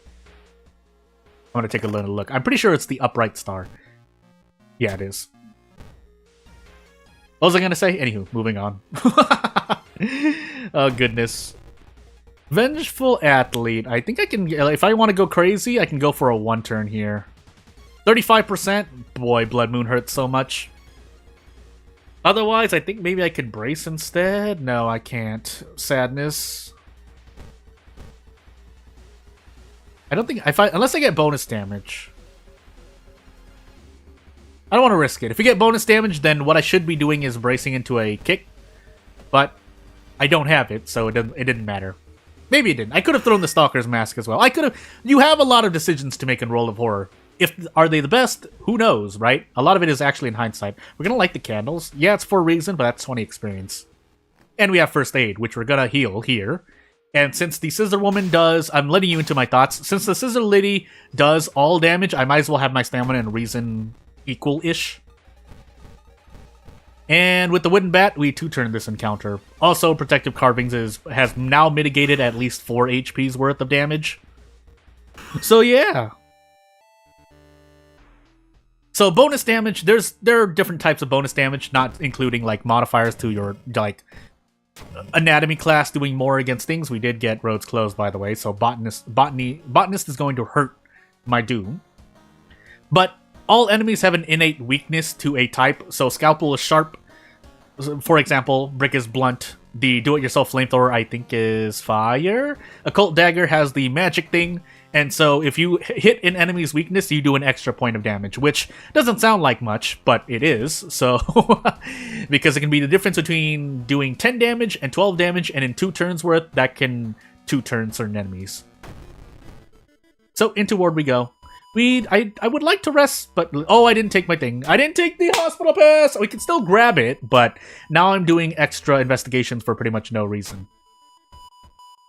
going to take a little look. I'm pretty sure it's the Upright Star. Yeah, it is. What was I going to say? Anywho, moving on. Oh, goodness. Vengeful Athlete. I think I can... If I want to go crazy, I can go for a 1-turn here. 35%? Boy, Blood Moon hurts so much. Otherwise, I think maybe I could Brace instead. No, I can't. Sadness. I don't think... unless I get bonus damage. I don't want to risk it. If we get bonus damage, then what I should be doing is bracing into a kick. But I don't have it, so it didn't matter. Maybe it didn't. I could have thrown the Stalker's Mask as well. I could have... You have a lot of decisions to make in Roll of Horror. Are they the best? Who knows, right? A lot of it is actually in hindsight. We're going to light the candles. Yeah, it's for a reason, but that's 20 experience. And we have First Aid, which we're going to heal here. And since the Scissor Woman does... I'm letting you into my thoughts. Since the Scissor Lady does all damage, I might as well have my Stamina and Reason equal-ish. And with the Wooden Bat, we 2-turn this encounter. Also, Protective Carvings has now mitigated at least 4 HP's worth of damage. So yeah. So bonus damage, there are different types of bonus damage, not including like modifiers to your like anatomy class doing more against things. We did get Roads Closed, by the way, so Botanist is going to hurt my Doom. But all enemies have an innate weakness to a type, so Scalpel is sharp. For example, Brick is blunt. The do-it-yourself flamethrower, I think, is fire. Occult Dagger has the magic thing, and so if you hit an enemy's weakness, you do an extra point of damage, which doesn't sound like much, but it is, so... because it can be the difference between doing 10 damage and 12 damage, and in 2 turns worth, that can 2-turn certain enemies. So, into Ward we go. I would like to rest, but... Oh, I didn't take my thing. I didn't take the hospital pass! We can still grab it, but now I'm doing extra investigations for pretty much no reason.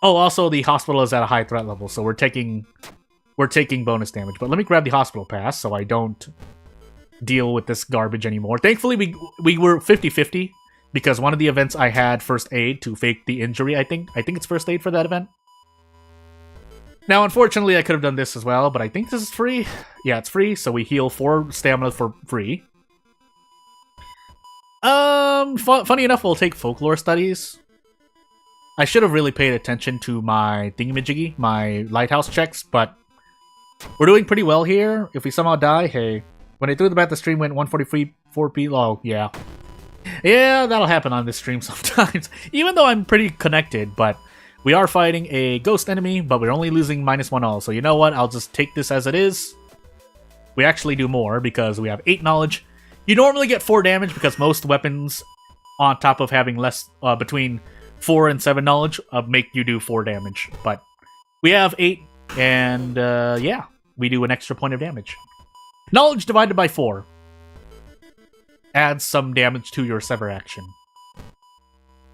Oh, also, the hospital is at a high threat level, so we're taking bonus damage. But let me grab the hospital pass so I don't deal with this garbage anymore. Thankfully, we were 50-50, because one of the events I had First Aid to fake the injury, I think. I think it's First Aid for that event. Now, unfortunately, I could have done this as well, but I think this is free. Yeah, it's free, so we heal 4 stamina for free. Funny enough, we'll take Folklore Studies. I should have really paid attention to my thingamajiggy, my lighthouse checks, but we're doing pretty well here. If we somehow die, hey. When I threw the bat, the stream went 144p low. Yeah. Yeah, that'll happen on this stream sometimes. Even though I'm pretty connected, but... We are fighting a ghost enemy, but we're only losing -1 all. So you know what? I'll just take this as it is. We actually do more because we have 8 knowledge. You normally get 4 damage because most weapons, on top of having less between 4 and 7 knowledge, make you do 4 damage. But we have 8, and yeah, we do an extra point of damage. Knowledge divided by 4 adds some damage to your Sever action.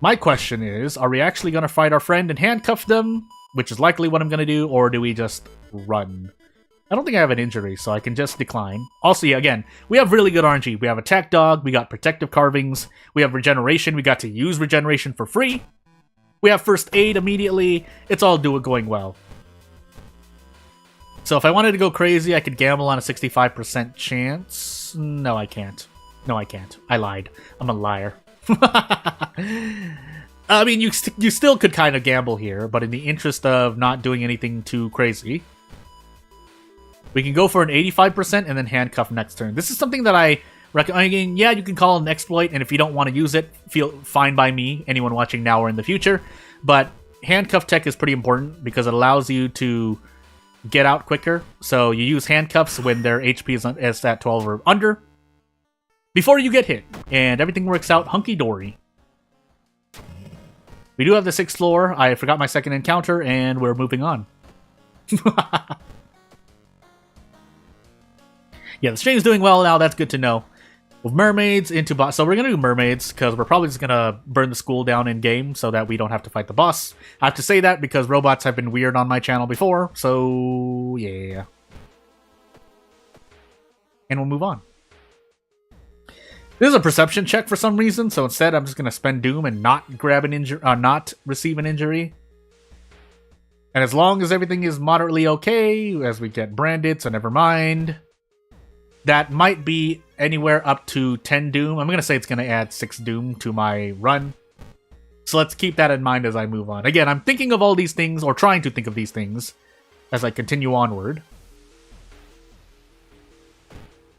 My question is, are we actually going to fight our friend and handcuff them, which is likely what I'm going to do, or do we just run? I don't think I have an injury, so I can just decline. Also, yeah, again, we have really good RNG. We have Attack Dog, we got Protective Carvings, we have Regeneration, we got to use Regeneration for free. We have First Aid immediately. It's all going well. So if I wanted to go crazy, I could gamble on a 65% chance. No, I can't. No, I can't. I lied. I'm a liar. I mean, you still could kind of gamble here, but in the interest of not doing anything too crazy, we can go for an 85% and then handcuff next turn. This is something that I recommend. Again, yeah, you can call it an exploit, and if you don't want to use it, feel fine by me, anyone watching now or in the future. But handcuff tech is pretty important because it allows you to get out quicker. So you use handcuffs when their HP is at 12 or under before you get hit, and everything works out hunky-dory. We do have the 6th floor. I forgot my second encounter, and we're moving on. Yeah, the stream's doing well now. That's good to know. With mermaids into boss. So we're going to do mermaids, because we're probably just going to burn the school down in-game so that we don't have to fight the boss. I have to say that because robots have been weird on my channel before, so yeah. And we'll move on. This is a perception check for some reason, so instead I'm just going to spend Doom and not grab an injury, not receive an injury. And as long as everything is moderately okay, as we get branded, so never mind. That might be anywhere up to 10 Doom. I'm going to say it's going to add 6 Doom to my run. So let's keep that in mind as I move on. Again, I'm thinking of all these things, or trying to think of these things, as I continue onward.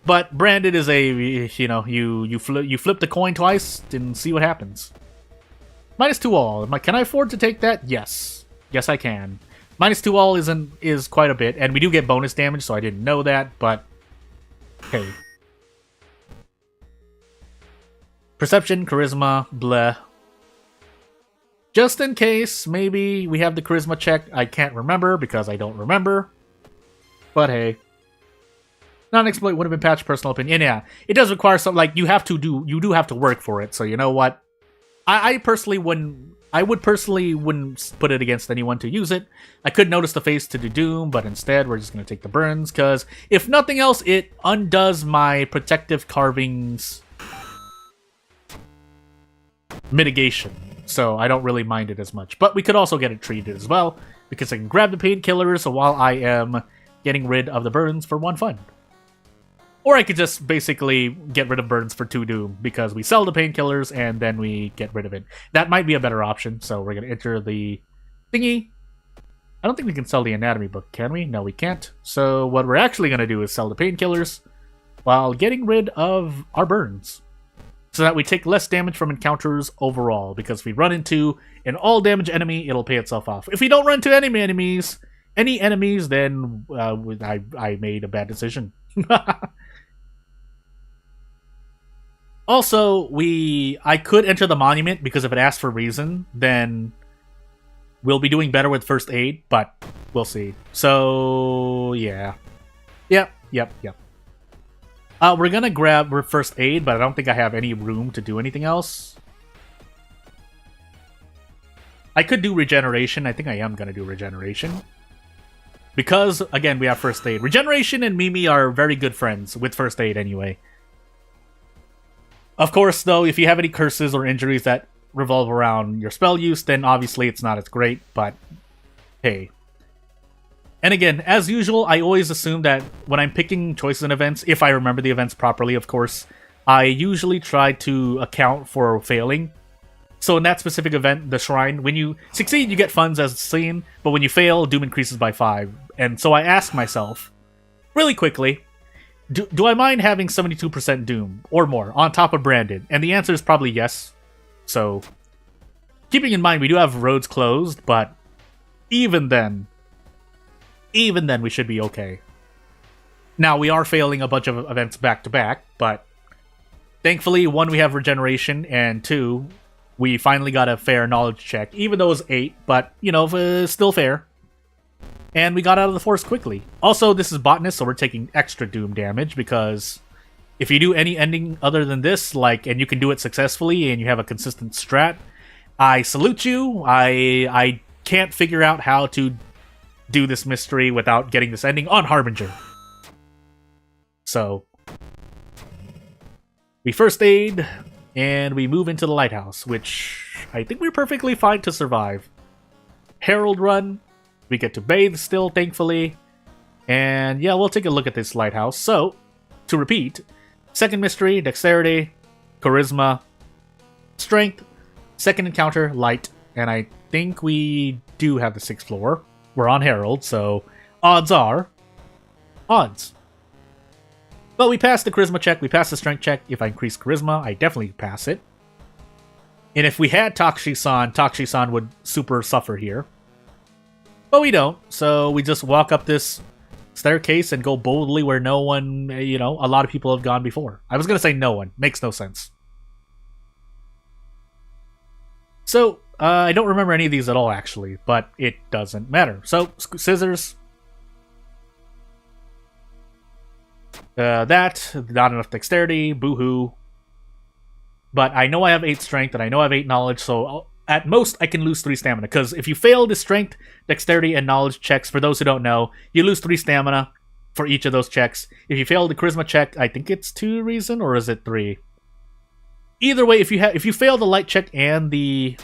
But branded is a, you know, you flip the coin twice and see what happens. -2 all. Can I afford to take that? Yes. Yes, I can. -2 all is quite a bit, and we do get bonus damage, so I didn't know that, but hey. Perception, charisma, bleh. Just in case, maybe we have the charisma check. I can't remember because I don't remember. But hey. Non-exploit would have been patched, personal opinion. Yeah, it does require some, like, you do have to work for it, so you know what? I personally wouldn't put it against anyone to use it. I could notice the face to do Doom, but instead we're just going to take the burns, because if nothing else, it undoes my protective carvings mitigation, so I don't really mind it as much. But we could also get it treated as well, because I can grab the painkillers while I am getting rid of the burns for 1 fun. Or I could just basically get rid of burns for 2 Doom, because we sell the painkillers and then we get rid of it. That might be a better option, so we're going to enter the thingy. I don't think we can sell the anatomy book, can we? No, we can't. So what we're actually going to do is sell the painkillers while getting rid of our burns, so that we take less damage from encounters overall, because if we run into an all-damage enemy, it'll pay itself off. If we don't run into any enemies, then I made a bad decision. Also, I could enter the monument, because if it asks for reason, then we'll be doing better with first aid, but we'll see. So, yeah. Yep. We're gonna grab first aid, but I don't think I have any room to do anything else. I could do regeneration. I think I am gonna do regeneration. Because, again, we have first aid. Regeneration and Mimi are very good friends, with first aid anyway. Of course, though, if you have any curses or injuries that revolve around your spell use, then obviously it's not as great, but hey. And again, as usual, I always assume that when I'm picking choices and events, if I remember the events properly, of course, I usually try to account for failing. So in that specific event, the Shrine, when you succeed, you get funds as seen, but when you fail, Doom increases by 5. And so I ask myself, really quickly, do I mind having 72% Doom, or more, on top of Branded? And the answer is probably yes. So, keeping in mind we do have roads closed, but even then we should be okay. Now, we are failing a bunch of events back-to-back, but thankfully, 1, we have regeneration, and 2, we finally got a fair knowledge check, even though it was 8, but, you know, still fair. And we got out of the forest quickly. Also, this is Botanist, so we're taking extra Doom damage, because if you do any ending other than this, and you can do it successfully, and you have a consistent strat, I salute you. I can't figure out how to do this mystery without getting this ending on Harbinger. So, we first aid, and we move into the lighthouse, which I think we're perfectly fine to survive. Herald run. We get to bathe still, thankfully. And yeah, we'll take a look at this lighthouse. So, to repeat, second mystery, dexterity, charisma, strength, second encounter, light, and I think we do have the 6th floor. We're on Herald, so odds are odds. But we passed the charisma check, we passed the strength check. If I increase charisma, I definitely pass it. And if we had Takshi-san would super suffer here. But we don't, so we just walk up this staircase and go boldly where no one, a lot of people have gone before. I was going to say no one. Makes no sense. So, I don't remember any of these at all, actually, but it doesn't matter. So, scissors. That, not enough dexterity, boo-hoo. But I know I have 8 strength, and I know I have 8 knowledge, so at most I can lose 3 stamina. Because if you fail the strength, dexterity, and knowledge checks, for those who don't know, you lose 3 stamina for each of those checks. If you fail the charisma check, I think it's 2 reason, or is it 3? Either way, if you fail the light check and the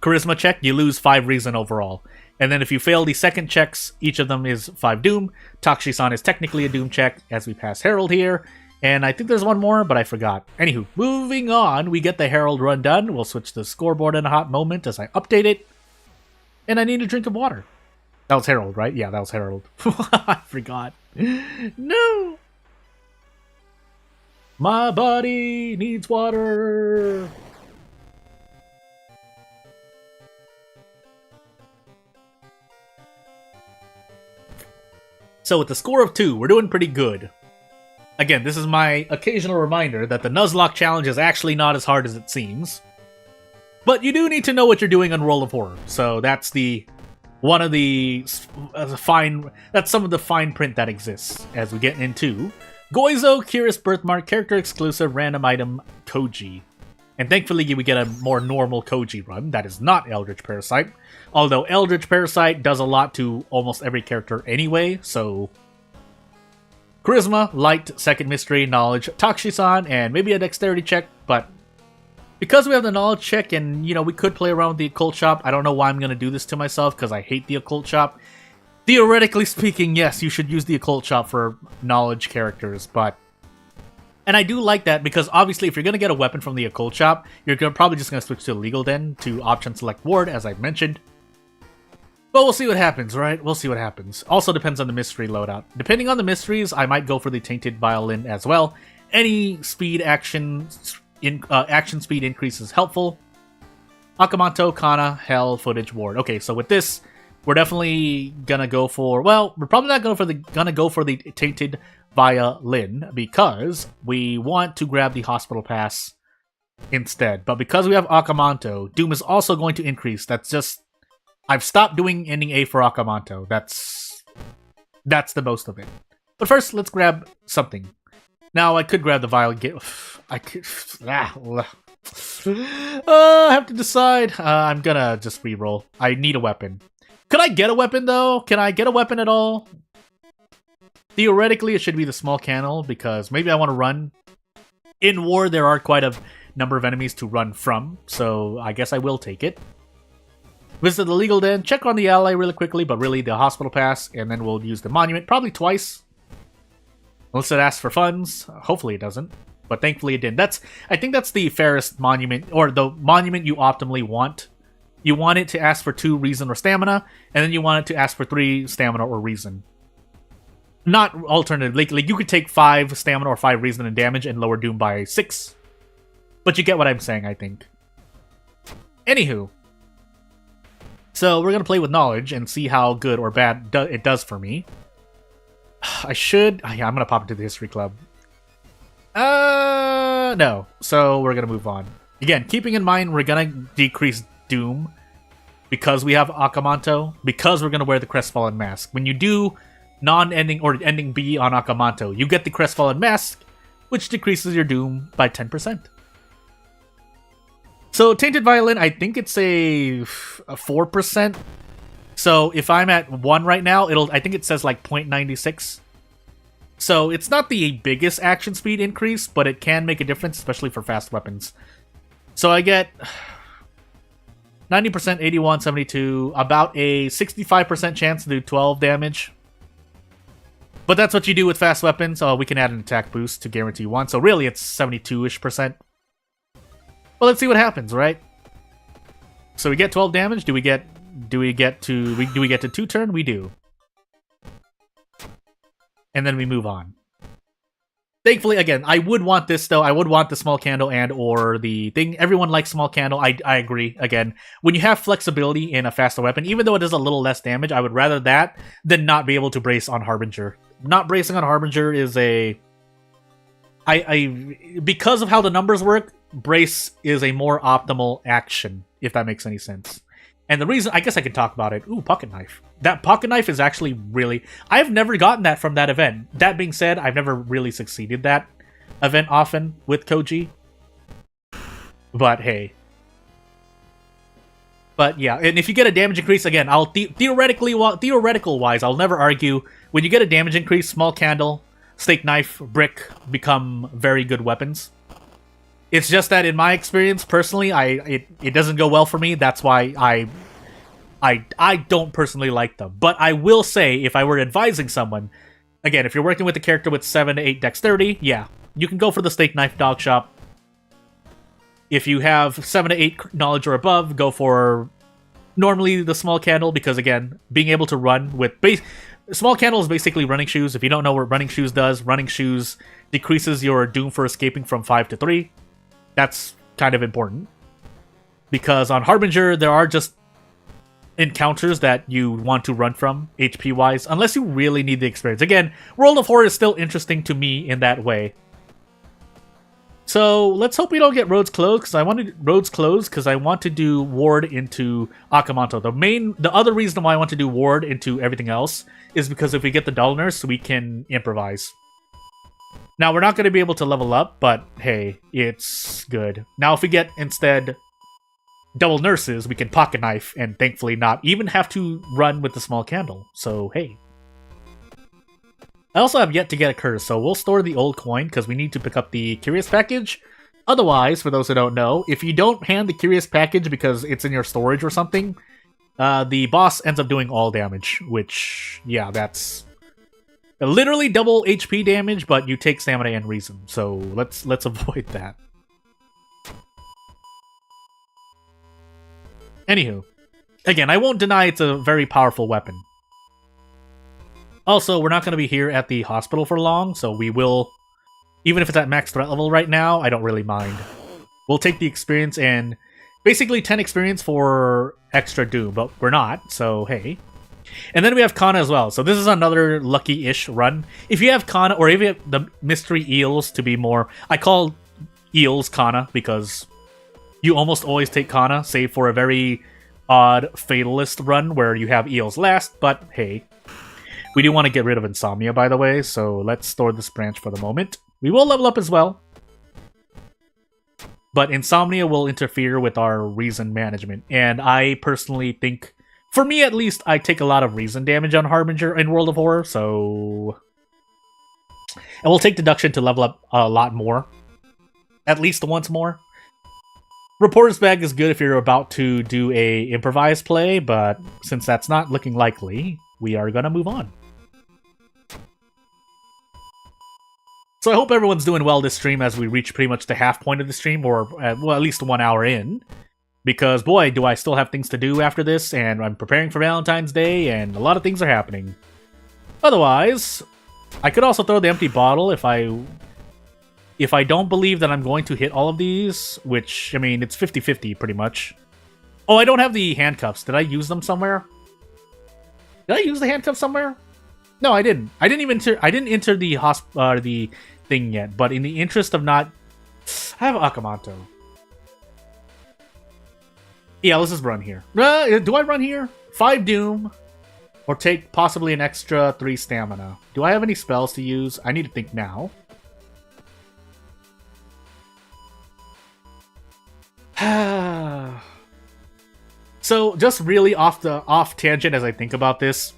charisma check, you lose 5 reason overall. And then if you fail the second checks, each of them is 5 doom. Takshi-san is technically a doom check as we pass Herald here. And I think there's one more, but I forgot. Anywho, moving on, we get the Herald run done. We'll switch the scoreboard in a hot moment as I update it. And I need a drink of water. That was Herald, right? Yeah, that was Herald. I forgot. No! My body needs water! So with the score of 2, we're doing pretty good. Again, this is my occasional reminder that the Nuzlocke challenge is actually not as hard as it seems. But you do need to know what you're doing on Roll of Horror. So that's some of the fine print that exists as we get into Goizo, Curious Birthmark, Character Exclusive, Random Item, Koji. And thankfully we get a more normal Koji run that is not Eldritch Parasite. Although Eldritch Parasite does a lot to almost every character anyway, so charisma, light, second mystery, knowledge, Takshi-san, and maybe a dexterity check, but because we have the knowledge check and, we could play around with the occult shop, I don't know why I'm going to do this to myself because I hate the occult shop. Theoretically speaking, yes, you should use the occult shop for knowledge characters, but... And I do like that because obviously if you're going to get a weapon from the occult shop, you're probably just going to switch to legal den to option select ward, as I've mentioned. But we'll see what happens, right? We'll see what happens. Also depends on the mystery loadout. Depending on the mysteries, I might go for the Tainted Violin as well. Any speed action speed increase is helpful. Akamanto, Kana, Hell, Footage, Ward. Okay, so with this, we're definitely gonna go for... Well, we're probably not gonna go for the Tainted Violin because we want to grab the Hospital Pass instead. But because we have Akamanto, Doom is also going to increase. That's just... I've stopped doing ending A for Akamanto. That's the most of it. But first, let's grab something. Now, I could grab the vial. I could... I have to decide. I'm gonna just reroll. I need a weapon. Could I get a weapon, though? Can I get a weapon at all? Theoretically, it should be the small cannel, because maybe I want to run. In war, there are quite a number of enemies to run from, so I guess I will take it. Visit the legal den, check on the ally really quickly, but really the hospital pass, and then we'll use the monument, probably twice. Unless it asks for funds. Hopefully it doesn't, but thankfully it didn't. I think that's the fairest monument, or the monument you optimally want. You want it to ask for 2 reason or stamina, and then you want it to ask for 3 stamina or reason. Not alternative. Like you could take 5 stamina or 5 reason and damage and lower Doom by 6. But you get what I'm saying, I think. Anywho. So we're going to play with knowledge and see how good or bad it does for me. I'm going to pop into the history club. No. So we're going to move on. Again, keeping in mind we're going to decrease Doom because we have Akamanto, because we're going to wear the Crestfallen Mask. When you do non-ending or ending B on Akamanto, you get the Crestfallen Mask, which decreases your Doom by 10%. So, Tainted Violin, I think it's a 4%. So, if I'm at 1 right now, I think it says like 0.96. So, it's not the biggest action speed increase, but it can make a difference, especially for fast weapons. So, I get 90%, 81, 72, about a 65% chance to do 12 damage. But that's what you do with fast weapons. We can add an attack boost to guarantee 1. So really, it's 72-ish%. Well, let's see what happens, right? So we get 12 damage. Do we get to 2 turn? We do. And then we move on. Thankfully, again, I would want this, though. I would want the small candle and or the thing. Everyone likes small candle. I agree. Again, when you have flexibility in a faster weapon, even though it does a little less damage, I would rather that than not be able to brace on Harbinger. Not bracing on Harbinger is a... because of how the numbers work, brace is a more optimal action, if that makes any sense. And the reason, I guess I can talk about it. Ooh, pocket knife. That pocket knife is actually really... I've never gotten that from that event. That being said, I've never really succeeded that event often with Koji. But hey. But yeah, and if you get a damage increase, again, I'll theoretical-wise, I'll never argue. When you get a damage increase, small candle, steak knife, brick become very good weapons. It's just that in my experience, personally, it doesn't go well for me. That's why I don't personally like them. But I will say, if I were advising someone, again, if you're working with a character with 7 to 8 dexterity, yeah, you can go for the steak knife dog shop. If you have 7 to 8 knowledge or above, go for normally the small candle, because again, being able to run with small candle is basically running shoes. If you don't know what running shoes does, running shoes decreases your doom for escaping from 5 to 3. That's kind of important. Because on Harbinger, there are just encounters that you want to run from, HP-wise, unless you really need the experience. Again, World of Horror is still interesting to me in that way. So, let's hope we don't get roads closed, because I want to do Ward into Akamanto. The other reason why I want to do Ward into everything else is because if we get the Dull Nurse, we can improvise. Now, we're not going to be able to level up, but hey, it's good. Now, if we get, instead, double nurses, we can pocket knife, and thankfully not even have to run with the small candle. So, hey. I also have yet to get a curse, so we'll store the old coin, because we need to pick up the Curious Package. Otherwise, for those who don't know, if you don't hand the Curious Package because it's in your storage or something, the boss ends up doing all damage, which, yeah, that's... literally double HP damage, but you take stamina and reason. So let's avoid that. Anywho, again, I won't deny it's a very powerful weapon. Also, we're not going to be here at the hospital for long, so we will, even if it's at max threat level right now, I don't really mind. We'll take the experience and basically 10 experience for extra doom, but we're not, so hey. And then we have Kana as well. So this is another lucky-ish run. If you have Kana, or if you have the mystery eels to be more... I call eels Kana because you almost always take Kana, save for a very odd fatalist run where you have eels last, but hey. We do want to get rid of Insomnia, by the way, so let's store this branch for the moment. We will level up as well. But Insomnia will interfere with our reason management, and I personally think... For me, at least, I take a lot of reason damage on Harbinger in World of Horror, so... And we'll take deduction to level up a lot more. At least once more. Reporter's Bag is good if you're about to do a improvised play, but since that's not looking likely, we are gonna move on. So I hope everyone's doing well this stream as we reach pretty much the half point of the stream, or well, at least 1 hour in. Because, boy, do I still have things to do after this, and I'm preparing for Valentine's Day, and a lot of things are happening. Otherwise, I could also throw the empty bottle if I don't believe that I'm going to hit all of these, which, I mean, it's 50-50 pretty much. Oh, I don't have the handcuffs. Did I use them somewhere? Did I use the handcuffs somewhere? No, I didn't. I didn't enter the thing yet, but in the interest of not... I have Akamanto. Yeah, let's just run here. Do I run here? 5 Doom, or take possibly an extra 3 Stamina. Do I have any spells to use? I need to think now. So, just really off tangent as I think about this.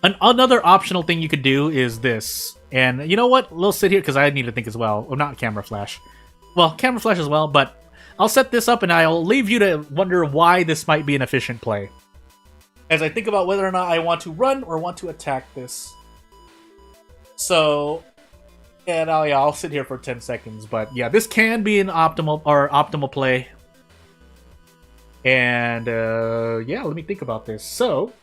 Another optional thing you could do is this. And you know what? We'll sit here because I need to think as well. Well, not camera flash. Well, camera flash as well, but I'll set this up and I'll leave you to wonder why this might be an efficient play. As I think about whether or not I want to run or want to attack this. So, and I'll sit here for 10 seconds, but yeah, this can be an optimal play. And yeah, let me think about this. So,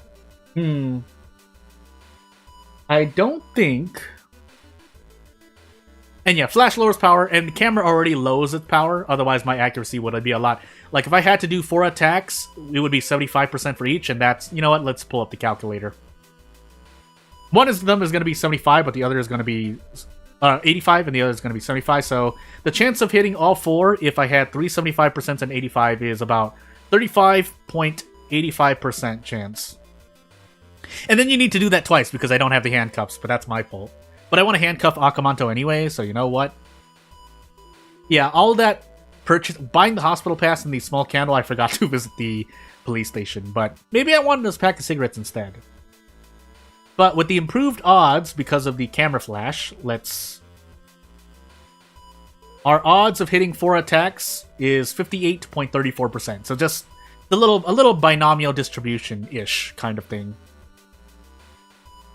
I don't think. And yeah, flash lowers power, and the camera already lowers its power. Otherwise, my accuracy would be a lot. Like if I had to do 4 attacks, it would be 75% for each, and that's, you know what? Let's pull up the calculator. One of them is going to be 75, but the other is going to be 85, and the other is going to be 75. So the chance of hitting all 4, if I had 3 75% and 85, is about 35.85% chance. And then you need to do that twice because I don't have the handcuffs, but that's my fault. But I want to handcuff Akamanto anyway, so you know what? Yeah, all that buying the hospital pass and the small candle, I forgot to visit the police station, but maybe I wanted this pack of cigarettes instead. But with the improved odds because of the camera flash, our odds of hitting 4 attacks is 58.34%. So just a little binomial distribution-ish kind of thing.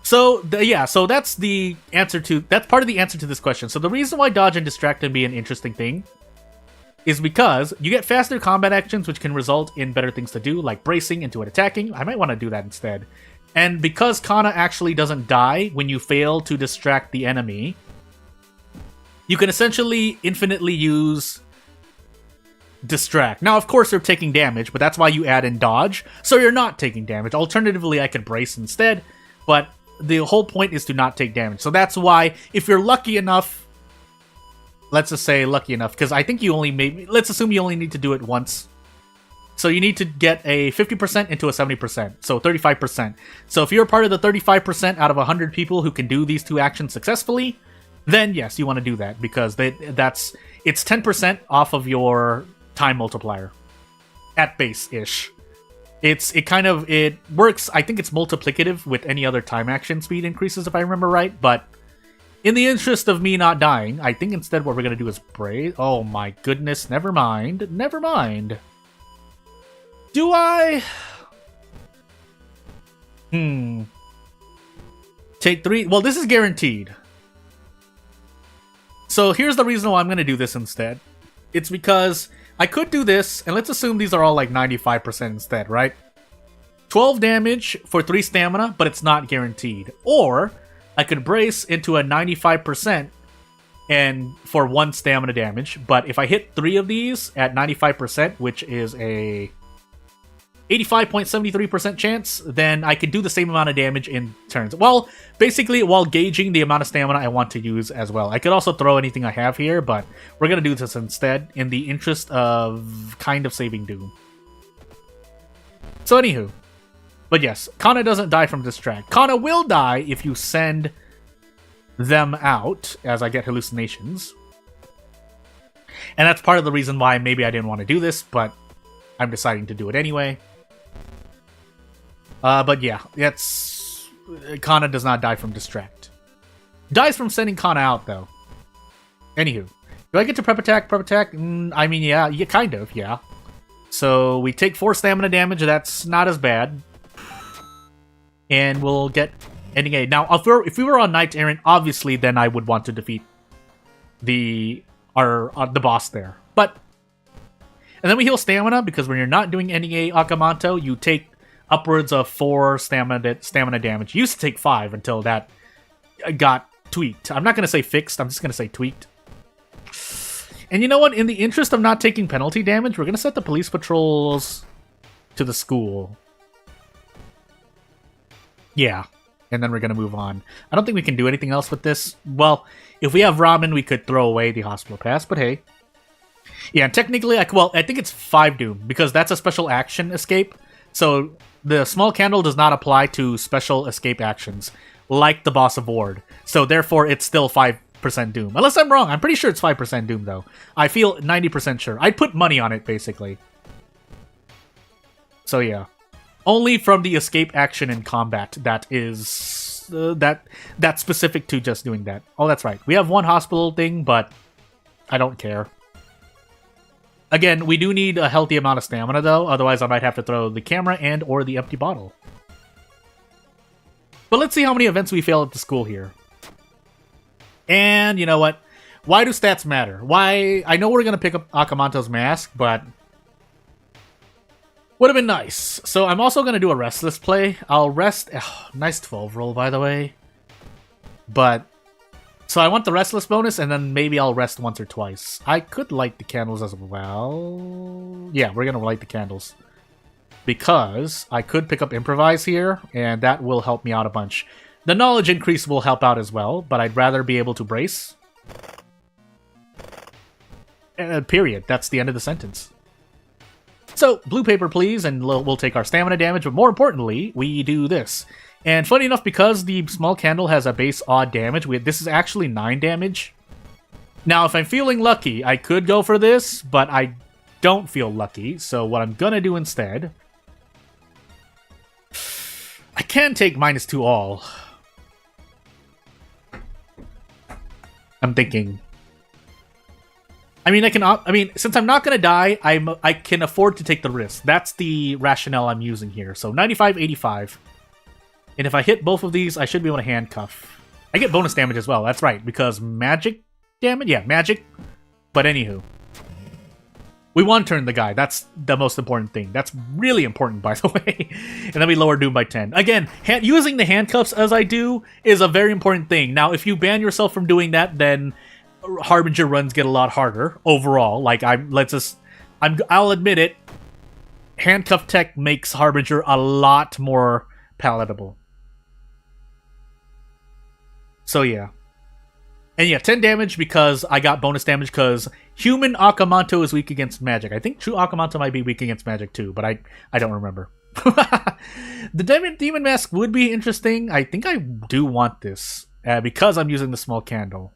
So so that's part of the answer to this question. So the reason why dodge and distract can be an interesting thing is because you get faster combat actions, which can result in better things to do, like bracing into it attacking. I might want to do that instead. And because Kana actually doesn't die when you fail to distract the enemy, you can essentially infinitely use distract. Now, of course, you're taking damage, but that's why you add in dodge, so you're not taking damage. Alternatively, I could brace instead, but the whole point is to not take damage. So that's why, if you're lucky enough, let's just say lucky enough, because I think let's assume you only need to do it once. So you need to get a 50% into a 70%, so 35%. So if you're part of the 35% out of 100 people who can do these 2 actions successfully, then yes, you want to do that, because it's 10% off of your time multiplier at base-ish. It works. I think it's multiplicative with any other time action speed increases, if I remember right. But in the interest of me not dying, I think instead what we're gonna do is brace. Oh my goodness! Never mind. Never mind. Do I? Take 3. Well, this is guaranteed. So here's the reason why I'm gonna do this instead. It's because I could do this, and let's assume these are all like 95% instead, right? 12 damage for 3 stamina, but it's not guaranteed. Or I could brace into a 95% and for 1 stamina damage, but if I hit 3 of these at 95%, which is a 85.73% chance, then I could do the same amount of damage in turns. Well, basically, while gauging the amount of stamina I want to use as well. I could also throw anything I have here, but we're going to do this instead in the interest of kind of saving Doom. So anywho. But yes, Kana doesn't die from distract. Kana will die if you send them out, as I get hallucinations. And that's part of the reason why maybe I didn't want to do this, but I'm deciding to do it anyway. But yeah, Kana does not die from distract. Dies from sending Kana out, though. Anywho. Do I get to prep attack? Prep attack? I mean, yeah, kind of, yeah. So we take 4 stamina damage. That's not as bad. And we'll get ending A. Now, if we were on Knight Errant, obviously, then I would want to defeat the boss there. But, and then we heal stamina, because when you're not doing ending A Akamanto, you take upwards of 4 stamina damage. You used to take 5 until that got tweaked. I'm not going to say fixed, I'm just going to say tweaked. And you know what? In the interest of not taking penalty damage, we're going to set the police patrols to the school. Yeah. And then we're going to move on. I don't think we can do anything else with this. Well, if we have ramen, we could throw away the hospital pass, but hey. Yeah, technically, I think it's 5 Doom, because that's a special action escape. So the small candle does not apply to special escape actions, like the boss of Ward. So therefore, it's still 5% Doom. Unless I'm wrong. I'm pretty sure it's 5% Doom, though. I feel 90% sure. I'd put money on it, basically. So yeah. Only from the escape action in combat that is... that's specific to just doing that. Oh, that's right. We have 1 hospital thing, but I don't care. Again, we do need a healthy amount of stamina, though. Otherwise, I might have to throw the camera and or the empty bottle. But let's see how many events we fail at the school here. And you know what? Why do stats matter? Why? I know we're going to pick up Akamanto's mask, but would have been nice. So I'm also going to do a restless play. I'll rest... Oh, nice 12 roll, by the way. But... So I want the restless bonus, and then maybe I'll rest once or twice. I could light the candles as well. Yeah, we're going to light the candles. Because I could pick up improvise here, and that will help me out a bunch. The knowledge increase will help out as well, but I'd rather be able to brace. Period. That's the end of the sentence. So, blue paper please, and we'll take our stamina damage, but more importantly, we do this. And funny enough, because the small candle has a base odd damage, this is actually 9 damage. Now, if I'm feeling lucky, I could go for this, but I don't feel lucky, so what I'm gonna do instead... I can take -2 all. I'm thinking... I mean, since I'm not gonna die, I can afford to take the risk. That's the rationale I'm using here. So 95, 85. And if I hit both of these, I should be able to handcuff. I get bonus damage as well, that's right, because magic damage? Yeah, magic. But anywho. We one-turn the guy, that's the most important thing. That's really important, by the way. And then we lower Doom by 10. Again, using the handcuffs as I do is a very important thing. Now, if you ban yourself from doing that, then Harbinger runs get a lot harder overall. Like, I'll admit it, handcuff tech makes Harbinger a lot more palatable. So yeah. And yeah, 10 damage because I got bonus damage because human Akamanto is weak against magic. I think true Akamanto might be weak against magic too, but I don't remember. The Demon Mask would be interesting. I think I do want this because I'm using the small candle.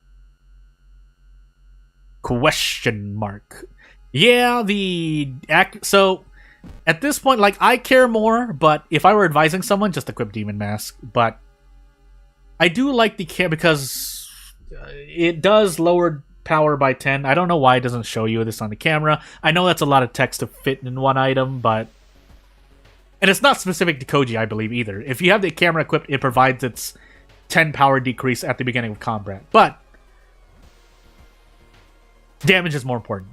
Question mark. Yeah, so at this point, like, I care more, but if I were advising someone, just equip Demon Mask. But I do like the care because it does lower power by 10. I don't know why it doesn't show you this on the camera. I know that's a lot of text to fit in one item, but... And it's not specific to Koji, I believe, either. If you have the camera equipped, it provides its 10 power decrease at the beginning of combat. But damage is more important.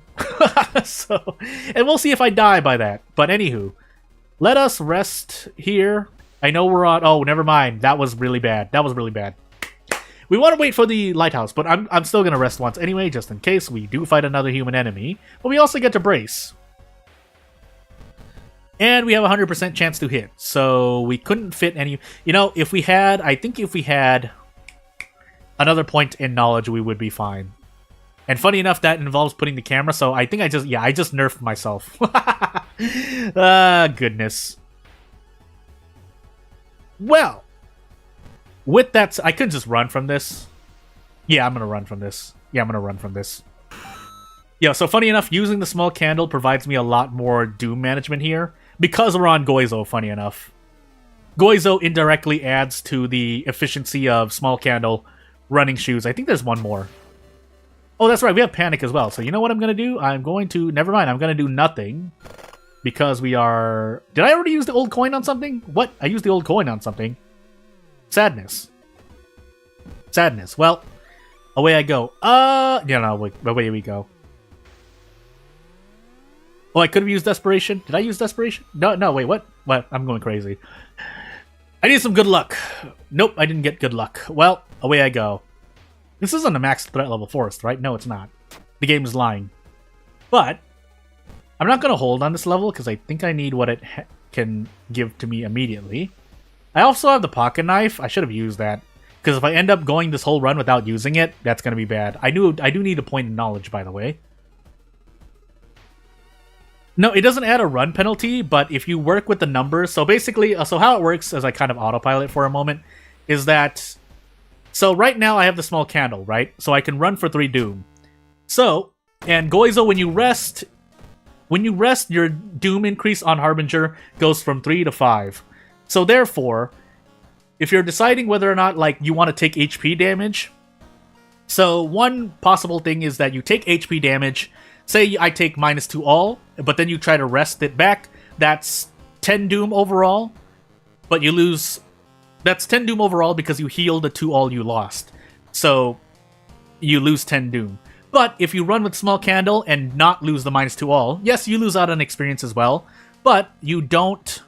So, and we'll see if I die by that. But anywho, let us rest here. I know we're on... Oh, never mind. That was really bad. That was really bad. We want to wait for the lighthouse, but I'm still going to rest once anyway, just in case we do fight another human enemy. But we also get to brace. And we have a 100% chance to hit. So we couldn't fit any... You know, if we had... I think if we had another point in knowledge, we would be fine. And funny enough, that involves putting the camera, so I think I just nerfed myself. Goodness. Well, with that, I could just run from this. Yeah, I'm gonna run from this. Yeah, so funny enough, using the small candle provides me a lot more Doom management here. Because we're on Goizo, funny enough. Goizo indirectly adds to the efficiency of small candle running shoes. I think there's one more. Oh, that's right, we have panic as well. So you know what I'm going to do? Never mind, I'm going to do nothing. Because we are... Did I already use the old coin on something? What? I used the old coin on something. Sadness. Well, away I go. Away we go. Oh, I could have used Desperation. Did I use Desperation? No, wait, what? What? I'm going crazy. I need some good luck. Nope, I didn't get good luck. Well, away I go. This isn't a max threat level forest, right? No, it's not. The game is lying. But I'm not going to hold on this level because I think I need what it can give to me immediately. I also have the pocket knife. I should have used that. Because if I end up going this whole run without using it, that's going to be bad. I do need a point in knowledge, by the way. No, it doesn't add a run penalty, but if you work with the numbers... So basically, so how it works, as I kind of autopilot for a moment, is that... So right now I have the small candle, right? So I can run for 3 Doom. So, and Goizo, when you rest, your Doom increase on Harbinger goes from 3 to 5. So therefore, if you're deciding whether or not, like, you want to take HP damage... So one possible thing is that you take HP damage, say I take -2 all, but then you try to rest it back, that's 10 doom overall, but you lose... That's 10 doom overall because you heal the 2 all you lost. So, you lose 10 doom. But if you run with Small Candle and not lose the -2 all, yes, you lose out on experience as well, but you don't...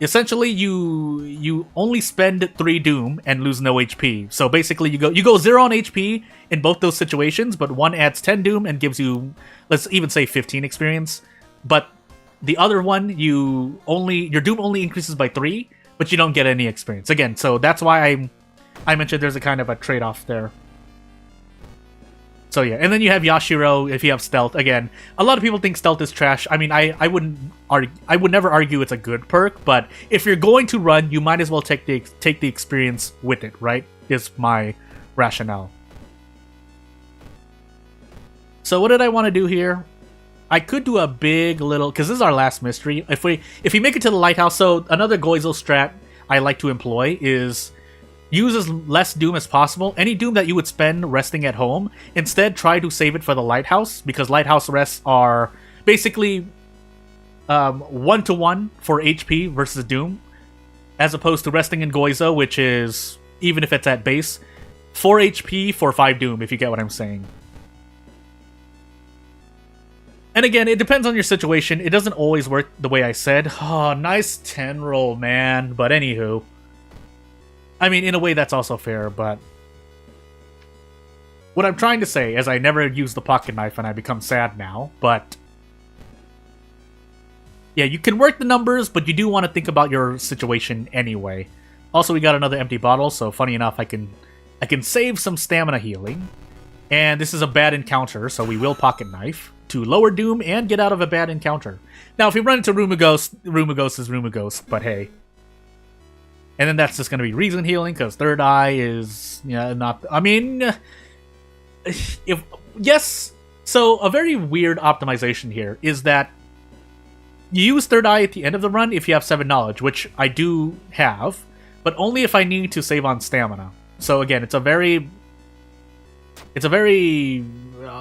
Essentially, you only spend 3 doom and lose no HP. So basically, you go 0 on HP in both those situations, but one adds 10 doom and gives you, let's even say 15 experience. But the other one, your doom only increases by 3, but you don't get any experience. Again, so that's why I mentioned there's a kind of a trade-off there. So yeah, and then you have Yashiro if you have stealth. Again, a lot of people think stealth is trash. I mean, I would never argue it's a good perk, but if you're going to run, you might as well take the experience with it, right? Is my rationale. So what did I want to do here? I could do a big little, because this is our last mystery. If we make it to the lighthouse, so another Goizo strat I like to employ is use as less doom as possible. Any doom that you would spend resting at home, instead try to save it for the lighthouse, because lighthouse rests are basically 1-to-1 for HP versus doom, as opposed to resting in Goizo, which is, even if it's at base, 4 HP for 5 doom, if you get what I'm saying. And again, it depends on your situation. It doesn't always work the way I said. Oh, nice 10 roll, man. But anywho, I mean, in a way, that's also fair, but what I'm trying to say is I never use the pocket knife and I become sad now, but yeah, you can work the numbers, but you do want to think about your situation anyway. Also, we got another empty bottle, so funny enough, I can save some stamina healing. And this is a bad encounter, so we will pocket knife to lower doom and get out of a bad encounter. Now, if we run into Rumaghost, Rumaghost is Rumaghost, but hey. And then that's just going to be reason healing, because third eye is, not... I mean, yes, so a very weird optimization here is that you use third eye at the end of the run if you have 7 knowledge, which I do have, but only if I need to save on stamina. So again, it's a very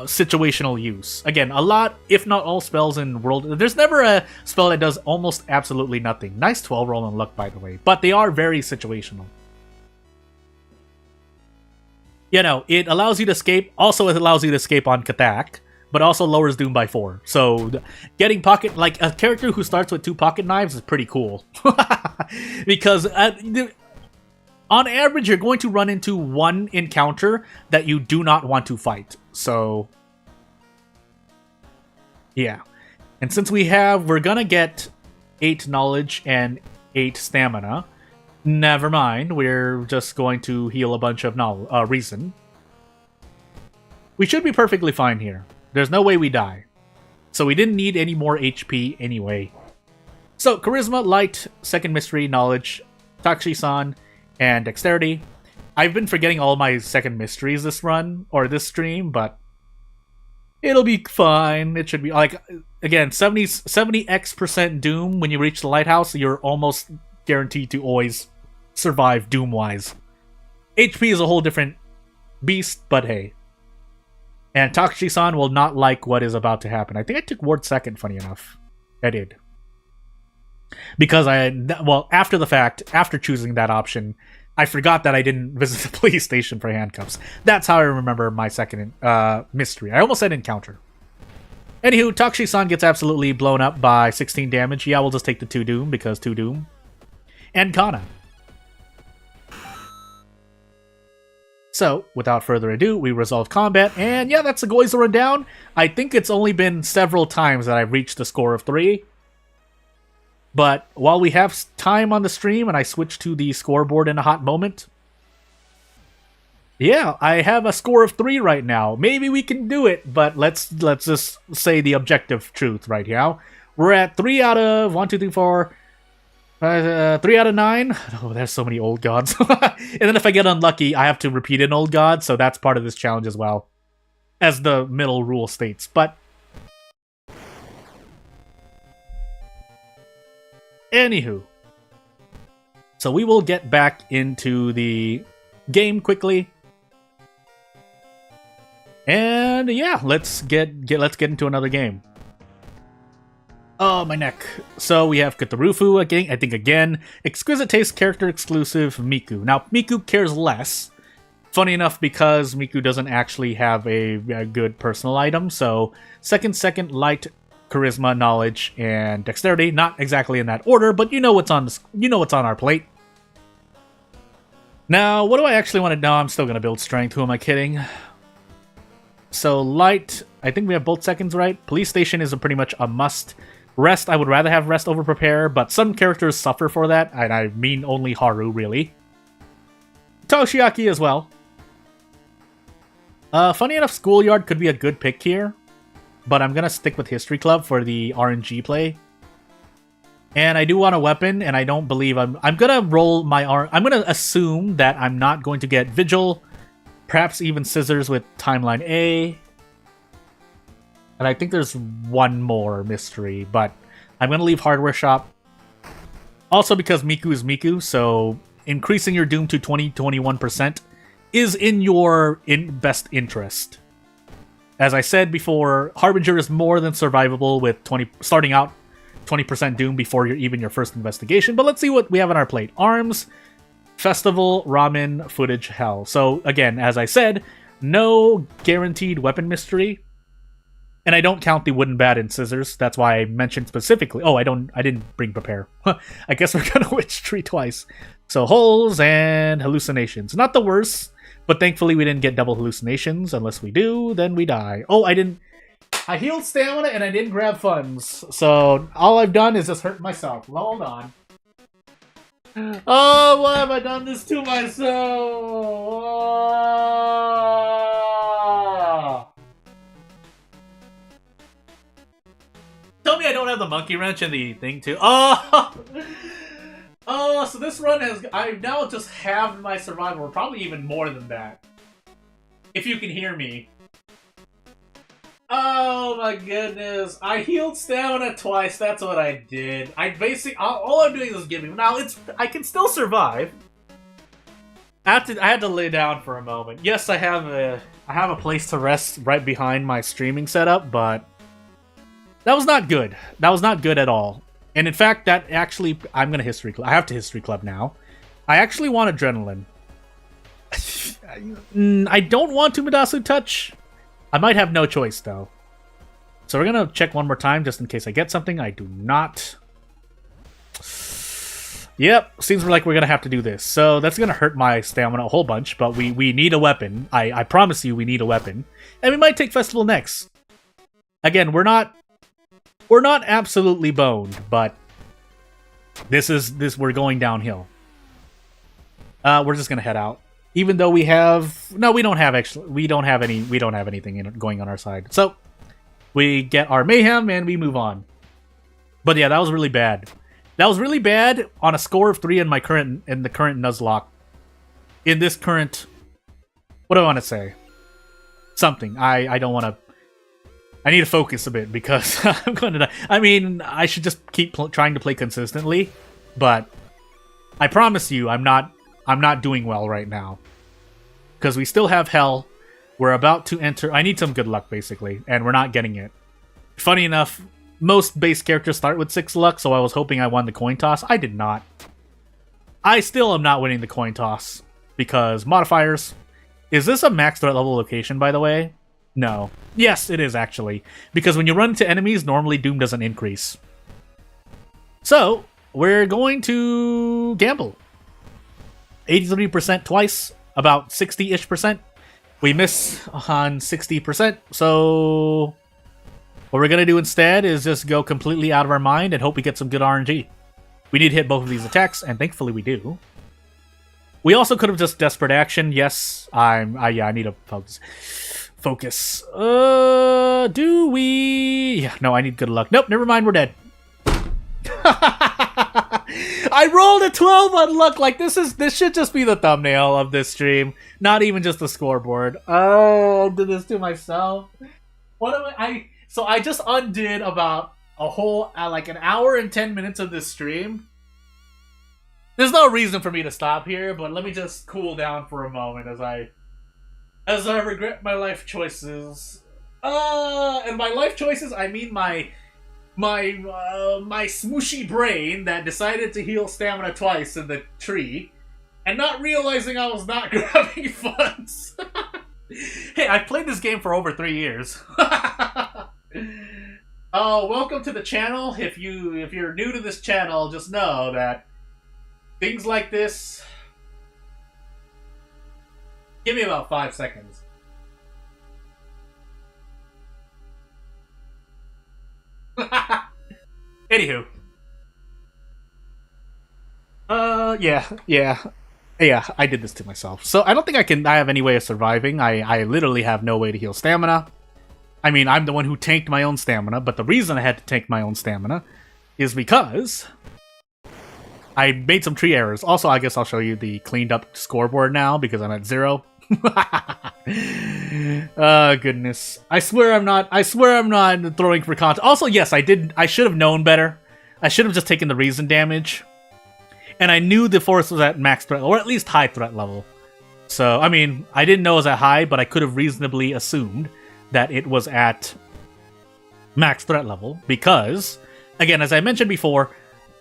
situational use. Again, a lot, if not all spells in World... There's never a spell that does almost absolutely nothing. Nice 12 roll on luck, by the way. But they are very situational. It allows you to escape. Also, it allows you to escape on Katak, but also lowers Doom by 4. So, getting pocket... Like, a character who starts with 2 pocket knives is pretty cool. Because... on average, you're going to run into 1 encounter that you do not want to fight. So, yeah. And since we're gonna get 8 knowledge and 8 stamina, never mind, we're just going to heal a bunch of reason. We should be perfectly fine here. There's no way we die. So we didn't need any more HP anyway. So, Charisma, Light, Second Mystery, Knowledge, Takshi-san, and Dexterity. I've been forgetting all my second mysteries this run, or this stream, but it'll be fine. It should be, like, again, 70x% Doom when you reach the lighthouse, you're almost guaranteed to always survive Doom-wise. HP is a whole different beast, but hey. And Takshi-san will not like what is about to happen. I think I took Ward second, funny enough. I did. Because after the fact, after choosing that option, I forgot that I didn't visit the police station for handcuffs. That's how I remember my second mystery. I almost said encounter. Anywho, Takshi-san gets absolutely blown up by 16 damage. Yeah, we'll just take the 2 Doom, because 2 Doom. And Kana. So, without further ado, we resolve combat, and yeah, that's a Goizo run down. I think it's only been several times that I've reached the score of 3. But while we have time on the stream and I switch to the scoreboard in a hot moment, yeah, I have a score of 3 right now. Maybe we can do it, but let's just say the objective truth right now. We're at 3 out of 1, 2, 3, 4, 3 out of 9. Oh, there's so many old gods. And then if I get unlucky, I have to repeat an old god, so that's part of this challenge as well, as the middle rule states. But anywho, so we will get back into the game quickly. And And yeah, let's get into another game. Oh, my neck. So we have Katarufu again, I think again. Exquisite Taste character exclusive Miku. Now, Miku cares less. Funny enough, because Miku doesn't actually have a good personal item. So second, light, charisma, knowledge, and dexterity. Not exactly in that order, but you know what's on our plate. Now, what do I actually want to know? I'm still going to build strength. Who am I kidding? So light, I think we have both seconds right. Police station is pretty much a must. Rest, I would rather have rest over prepare, but some characters suffer for that, and I mean only Haru, really. Toshiaki as well. Funny enough, Schoolyard could be a good pick here, but I'm gonna stick with History Club for the RNG play. And I do want a weapon, and I don't believe I'm gonna roll my I'm gonna assume that I'm not going to get Vigil, perhaps even Scissors with Timeline A. And I think there's one more mystery, but I'm going to leave Hardware Shop. Also because Miku is Miku, so increasing your Doom to 20-21% is in your best interest. As I said before, Harbinger is more than survivable with starting out 20% Doom before even your first investigation. But let's see what we have on our plate. Arms, Festival, Ramen, Footage, Hell. So again, as I said, no guaranteed weapon mystery. And I don't count the wooden bat and scissors. That's why I mentioned specifically. Oh, I didn't bring prepare. I guess we're gonna witch tree twice. So holes and hallucinations. Not the worst, but thankfully we didn't get double hallucinations. Unless we do, then we die. Oh, I healed stamina and I didn't grab funds. So all I've done is just hurt myself. Hold on. Oh, why have I done this to myself? Tell me I don't have the monkey wrench in the thing too. Oh! Oh, so this run I've now just halved my survival, or probably even more than that. If you can hear me. Oh my goodness. I healed stamina twice, that's what I did. All I'm doing is giving. Now, I can still survive. I had to lay down for a moment. Yes, I have a place to rest right behind my streaming setup, but that was not good. That was not good at all. And in fact, that actually, I'm gonna History Club. I have to History Club now. I actually want Adrenaline. I don't want Tumadasu Touch. I might have no choice, though. So we're gonna check one more time, just in case I get something. I do not. Yep, seems like we're gonna have to do this. So that's gonna hurt my stamina a whole bunch, but we need a weapon. I promise you we need a weapon. And we might take Festival next. Again, we're not absolutely boned, but we're going downhill. We're just gonna head out. Even though we don't have anything going on our side. So we get our mayhem and we move on. But yeah, that was really bad. That was really bad on a score of 3 in the current Nuzlocke. In this current, what do I want to say? Something. I don't want to. I need to focus a bit because I'm going to die. I mean, I should just keep trying to play consistently, but I promise you, I'm not doing well right now. Because we still have Hell. We're about to enter. I need some good luck, basically, and we're not getting it. Funny enough, most base characters start with 6 luck, so I was hoping I won the coin toss. I did not. I still am not winning the coin toss because modifiers. Is this a max threat level location, by the way? No. Yes, it is, actually. Because when you run into enemies, normally Doom doesn't increase. So, we're going to gamble. 83% twice, about 60-ish%. We miss on 60%, so what we're going to do instead is just go completely out of our mind and hope we get some good RNG. We need to hit both of these attacks, and thankfully we do. We also could have just desperate action. Yes, I need to focus. Do we? Yeah, no, I need good luck. Nope, never mind, we're dead. I rolled a 12 on luck. Like, this should just be the thumbnail of this stream, not even just the scoreboard. Oh, I did this to myself. What am I? So I just undid about a whole like an hour and 10 minutes of this stream. There's no reason for me to stop here, but let me just cool down for a moment as I regret my life choices. And by life choices, I mean my smooshy brain that decided to heal stamina twice in the tree, and not realizing I was not grabbing funds. Hey, I've played this game for over 3 years. Oh, welcome to the channel. If you're new to this channel, just know that things like this. Give me about 5 seconds. Anywho. Yeah, I did this to myself. So I don't think I have any way of surviving. I literally have no way to heal stamina. I mean, I'm the one who tanked my own stamina, but the reason I had to tank my own stamina is because I made some tree errors. Also, I guess I'll show you the cleaned up scoreboard now because I'm at 0. Oh, goodness. I swear I'm not throwing for content. Also, yes, I should have known better. I should have just taken the reason damage. And I knew the force was at max threat, or at least high threat level. So, I mean, I didn't know it was at high, but I could have reasonably assumed that it was at max threat level. Because, again, as I mentioned before,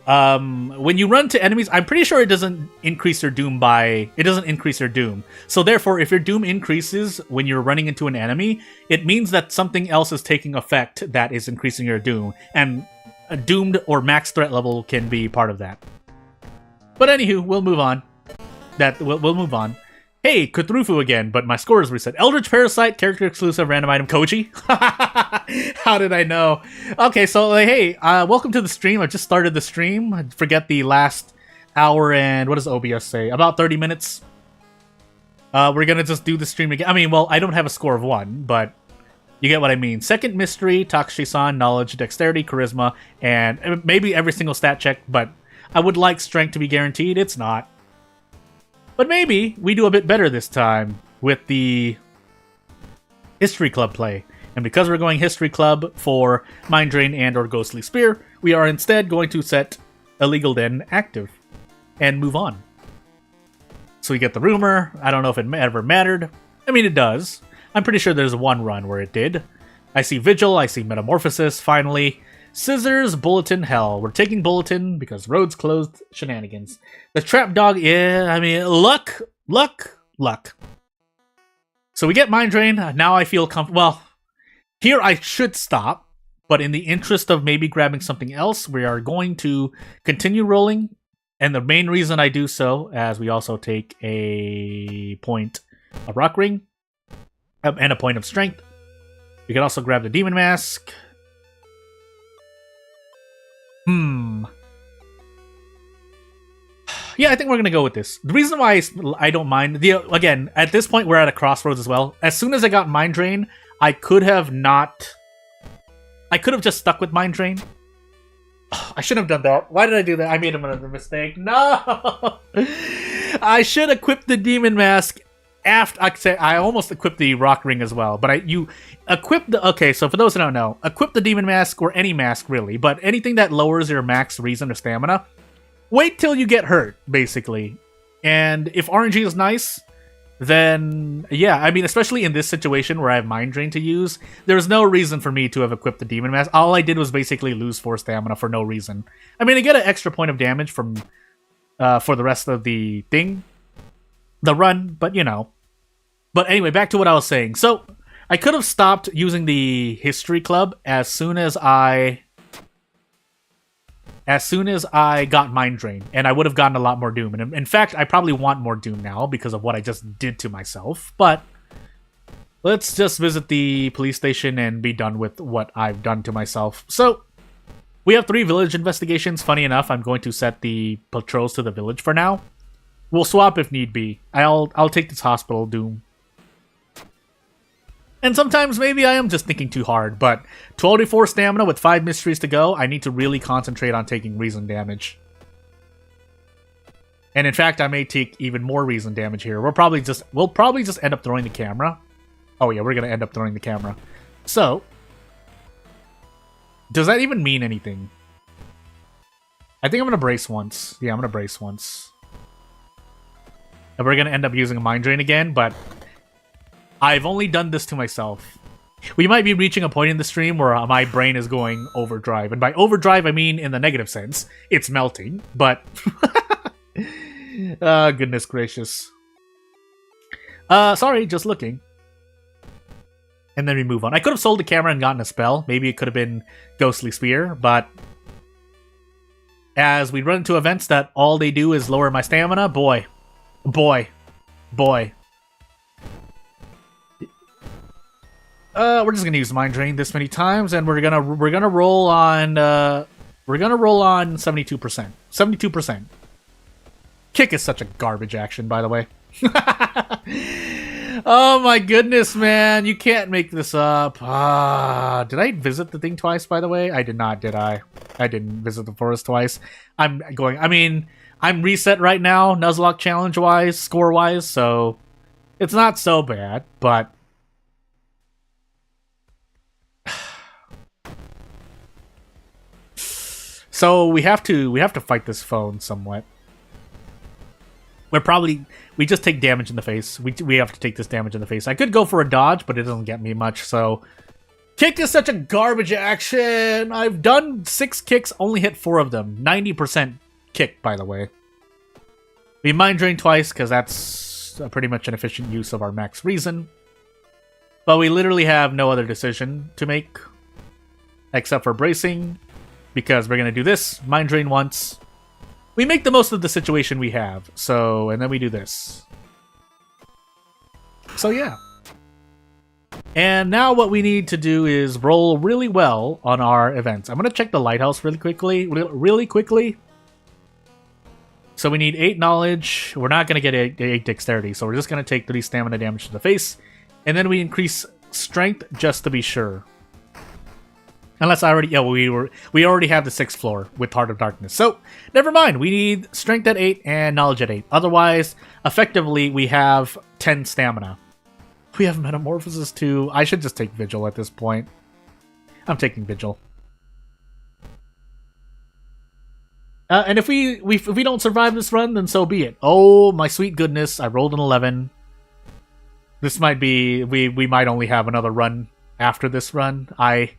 when you run to enemies, I'm pretty sure it doesn't increase their doom So therefore, if your doom increases when you're running into an enemy, it means that something else is taking effect that is increasing your doom. And a doomed or max threat level can be part of that. But anywho, we'll move on. We'll move on. Hey, Cthulhu again, but my score is reset. Eldritch Parasite, character exclusive, random item, Koji. How did I know? Okay, so hey, welcome to the stream. I just started the stream. I forget the last hour and what does OBS say? About 30 minutes. We're gonna just do the stream again. I mean, well, I don't have a score of 1, but you get what I mean. Second mystery, Takashi-san, knowledge, dexterity, charisma, and maybe every single stat check, but I would like strength to be guaranteed. It's not. But maybe we do a bit better this time with the History Club play. And because we're going History Club for Mind Drain and or Ghostly Spear, we are instead going to set Illegal Den active and move on. So we get the rumor. I don't know if it ever mattered. I mean, it does. I'm pretty sure there's one run where it did. I see Vigil, I see Metamorphosis, finally. Scissors, Bulletin, Hell. We're taking Bulletin because roads closed, shenanigans. The Trap Dog, yeah, I mean, luck. So we get Mind Drain. Now I feel comfortable. Well, here I should stop, but in the interest of maybe grabbing something else, we are going to continue rolling. And the main reason I do so, as we also take a point of Rock Ring and a point of Strength. We can also grab the Demon Mask. Yeah, I think we're going to go with this. The reason why I don't mind... Again, at this point, we're at a crossroads as well. As soon as I got Mind Drain, I could have just stuck with Mind Drain. I shouldn't have done that. Why did I do that? I made another mistake. No! I should equip the Demon Mask after... I almost equipped the Rock Ring as well. But you equip the... Okay, so for those who don't know, equip the Demon Mask, or any mask, really. But anything that lowers your max reason or stamina... Wait till you get hurt, basically. And if RNG is nice, then yeah, I mean, especially in this situation where I have Mind Drain to use, there's no reason for me to have equipped the Demon Mask. All I did was basically lose 4 stamina for no reason. I mean, I get an extra point of damage from for the rest of the run, but you know. But anyway, back to what I was saying. So, I could have stopped using the History Club as soon as I got Mind Drain, and I would have gotten a lot more Doom. And in fact, I probably want more Doom now because of what I just did to myself. But let's just visit the police station and be done with what I've done to myself. So, we have 3 village investigations. Funny enough, I'm going to set the patrols to the village for now. We'll swap if need be. I'll take this hospital Doom. And sometimes maybe I am just thinking too hard, but 24 stamina with 5 mysteries to go, I need to really concentrate on taking reason damage. And in fact, I may take even more reason damage here. We'll probably just end up throwing the camera. Oh yeah, we're gonna end up throwing the camera. So, does that even mean anything? I think I'm gonna brace once. Yeah, I'm gonna brace once. And we're gonna end up using a Mind Drain again, but I've only done this to myself. We might be reaching a point in the stream where my brain is going overdrive. And by overdrive, I mean in the negative sense. It's melting, but... goodness gracious. Sorry, just looking. And then we move on. I could have sold the camera and gotten a spell. Maybe it could have been Ghostly Spear, but... as we run into events that all they do is lower my stamina, boy. We're just gonna use Mind Drain this many times, and we're gonna roll on 72%. 72%. Kick is such a garbage action, by the way. Oh my goodness, man! You can't make this up. Did I visit the thing twice, by the way? I did not, did I? I didn't visit the forest twice. I'm reset right now, Nuzlocke challenge-wise, score-wise, so it's not so bad, but... so we have to fight this phone somewhat. We just take damage in the face. We have to take this damage in the face. I could go for a dodge, but it doesn't get me much, so... Kick is such a garbage action! I've done 6 kicks, only hit 4 of them. 90% kick, by the way. We Mind Drain twice, because that's pretty much an efficient use of our max reason. But we literally have no other decision to make. Except for bracing, because we're going to do this. Mind Drain once. We make the most of the situation we have, so, and then we do this. So yeah. And now what we need to do is roll really well on our events. I'm going to check the lighthouse really quickly. So we need 8 knowledge. We're not going to get 8 dexterity, so we're just going to take 3 stamina damage to the face. And then we increase strength just to be sure. Unless I already... yeah, we already have the 6th floor with Heart of Darkness. So, never mind. We need Strength at 8 and Knowledge at 8. Otherwise, effectively, we have 10 stamina. We have Metamorphosis too. I should just take Vigil at this point. I'm taking Vigil. And if we don't survive this run, then so be it. Oh, my sweet goodness. I rolled an 11. This might be... We might only have another run after this run. I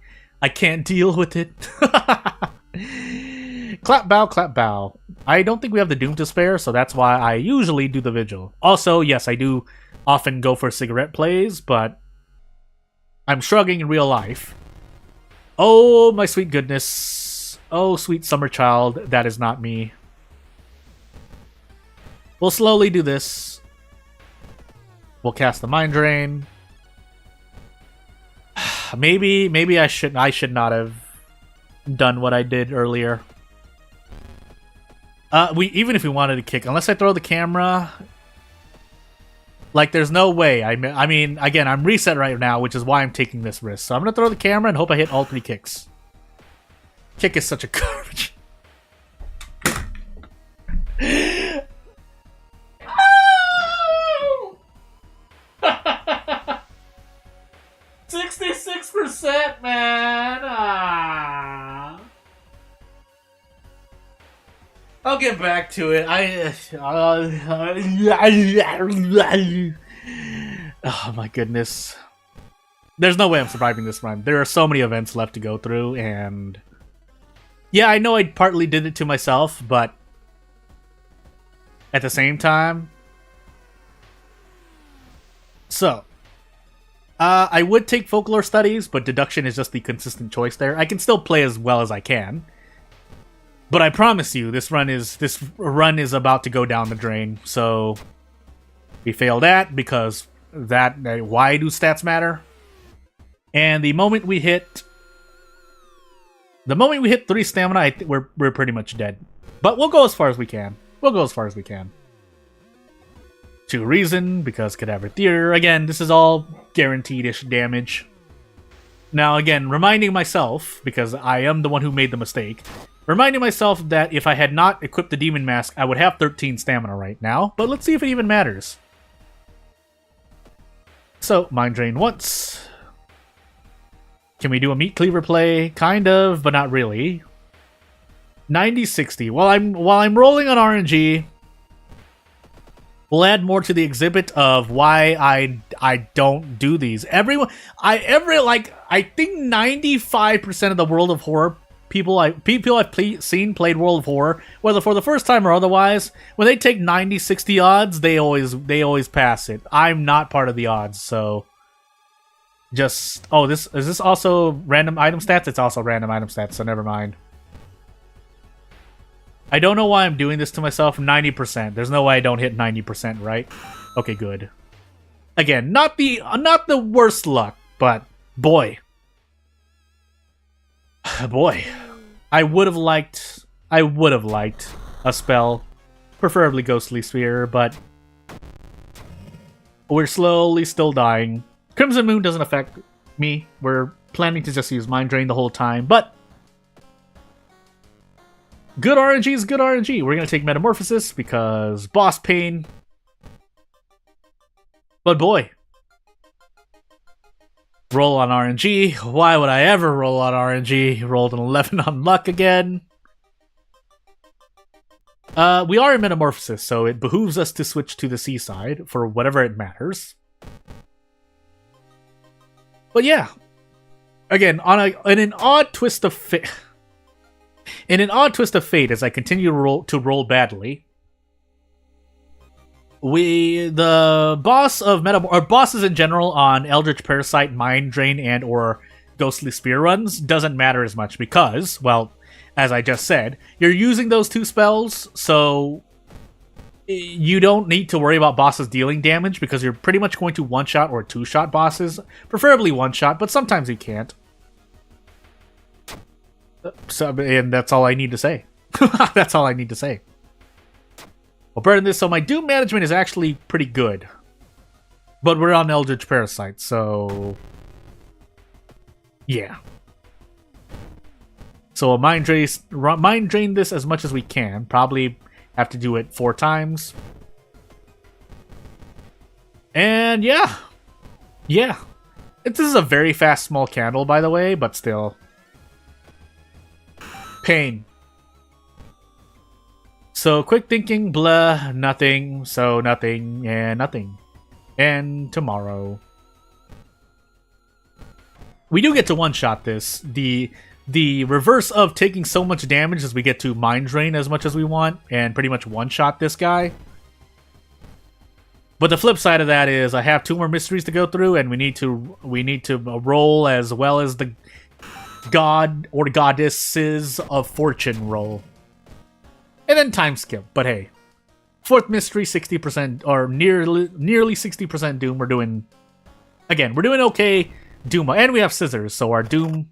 can't deal with it. Clap, bow, clap, bow. I don't think we have the Doom to spare, so that's why I usually do the Vigil. Also, yes, I do often go for cigarette plays, but I'm shrugging in real life. Oh, my sweet goodness. Oh, sweet summer child. That is not me. We'll slowly do this. We'll cast the Mind Drain. Maybe I should not have done what I did earlier. Even if we wanted to kick, unless I throw the camera, like there's no way. I mean, again, I'm reset right now, which is why I'm taking this risk. So I'm gonna throw the camera and hope I hit all 3 kicks. Kick is such a garbage. 66%, man. I'll get back to it. Oh my goodness. There's no way I'm surviving this run. There are so many events left to go through, and yeah, I know I partly did it to myself, but at the same time, so I would take folklore studies, but deduction is just the consistent choice there. I can still play as well as I can, but I promise you, this run is about to go down the drain. So we fail that because why do stats matter? And the moment we hit 3 stamina, we're pretty much dead. But we'll go as far as we can. 2 reason, because Cadaver Theater. Again, this is all guaranteed-ish damage. Now, again, reminding myself, because I am the one who made the mistake, reminding myself that if I had not equipped the Demon Mask, I would have 13 stamina right now. But let's see if it even matters. So, Mind Drain once. Can we do a Meat Cleaver play? Kind of, but not really. 90-60. While I'm rolling on RNG, we'll add more to the exhibit of why I don't do these. I think 95% of the World of Horror people I've seen played World of Horror, whether for the first time or otherwise, when they take 90-60 odds, they always pass it. I'm not part of the odds, so just is this also random item stats? It's also random item stats, so never mind. I don't know why I'm doing this to myself. 90%. There's no way I don't hit 90%, right? Okay, good. Again, not the worst luck, but boy. Boy. I would have liked a spell, preferably Ghostly Sphere, but we're slowly still dying. Crimson Moon doesn't affect me. We're planning to just use Mind Drain the whole time, but good RNG is good RNG. We're going to take Metamorphosis because boss pain. But boy. Roll on RNG. Why would I ever roll on RNG? Rolled an 11 on luck again. We are in Metamorphosis, so it behooves us to switch to the seaside for whatever it matters. But yeah. Again, in an odd twist of fate... In an odd twist of fate, as I continue to roll badly, the boss of or bosses in general on Eldritch Parasite, Mind Drain, and or Ghostly Spear runs doesn't matter as much because, well, as I just said, you're using those two spells, so you don't need to worry about bosses dealing damage because you're pretty much going to one-shot or two-shot bosses, preferably one-shot, but sometimes you can't. So, and that's all I need to say. That's all I need to say. Well, better than this, so my Doom management is actually pretty good. But we're on Eldritch Parasite, so... yeah. So we'll mind drain this as much as we can. Probably have to do it 4 times. And yeah. Yeah. This is a very fast small candle, by the way, but still... pain. So quick thinking, blah, nothing, so nothing, and nothing. And tomorrow. We do get to one-shot this. The reverse of taking so much damage is we get to Mind Drain as much as we want, and pretty much one-shot this guy. But the flip side of that is I have 2 more mysteries to go through, and we need to roll as well as the god or goddesses of fortune roll. And then time skip, but hey. 4th mystery, 60%, or nearly 60% Doom. We're doing okay Doom. And we have Scissors, so our Doom...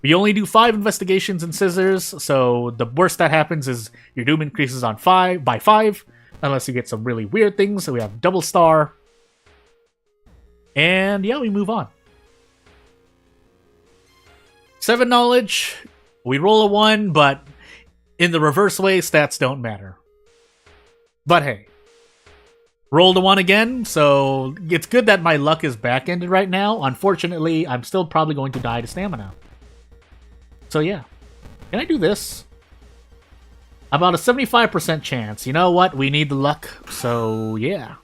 we only do 5 investigations in Scissors, so the worst that happens is your Doom increases on 5 by 5, unless you get some really weird things, so we have Double Star. And yeah, we move on. 7 knowledge, we roll a 1, but in the reverse way, stats don't matter. But hey, rolled a 1 again, so it's good that my luck is back-ended right now. Unfortunately, I'm still probably going to die to stamina. So yeah, can I do this? About a 75% chance. You know what? We need the luck, so yeah.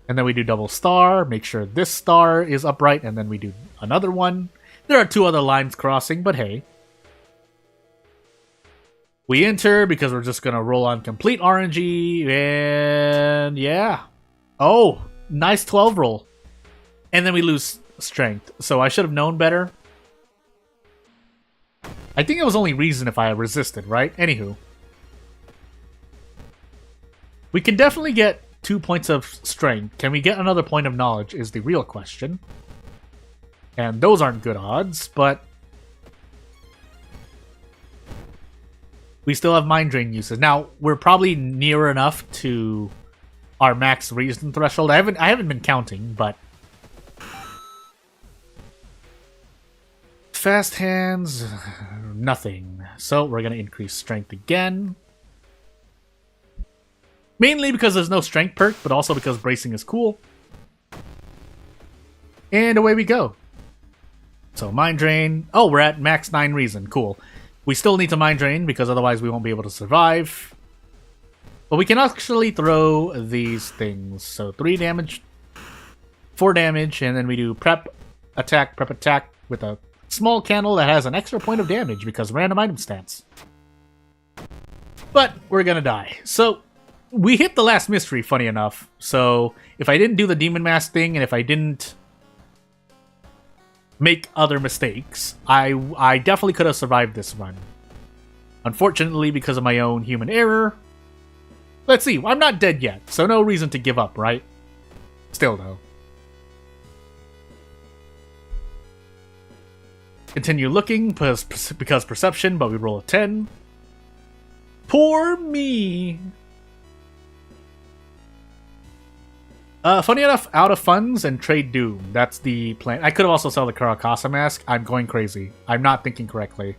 And then we do double star, make sure this star is upright, and then we do another one. There are 2 other lines crossing, but hey. We enter because we're just going to roll on complete RNG, and yeah. Oh, nice 12 roll. And then we lose strength, so I should have known better. I think it was only reason if I resisted, right? Anywho. We can definitely get 2 points of strength. Can we get another point of knowledge is the real question. And those aren't good odds, but... we still have Mind Drain uses. Now, we're probably near enough to our max reason threshold. I haven't been counting, but... fast hands, nothing. So we're going to increase strength again. Mainly because there's no strength perk, but also because bracing is cool. And away we go. So Mind Drain. Oh, we're at max 9 reason. Cool. We still need to Mind Drain because otherwise we won't be able to survive. But we can actually throw these things. So 3 damage 4 damage, and then we do prep, attack, with a small candle that has an extra point of damage because random item stats. But we're gonna die. So we hit the last mystery, funny enough. So if I didn't do the demon mask thing, and if I didn't make other mistakes, I definitely could have survived this run. Unfortunately, because of my own human error. Let's see, I'm not dead yet, so no reason to give up, right? Still, though. Continue looking, because perception, but we roll a 10. Poor me! Funny enough, out of funds and trade Doom. That's the plan. I could have also sold the Karakasa mask. I'm going crazy. I'm not thinking correctly.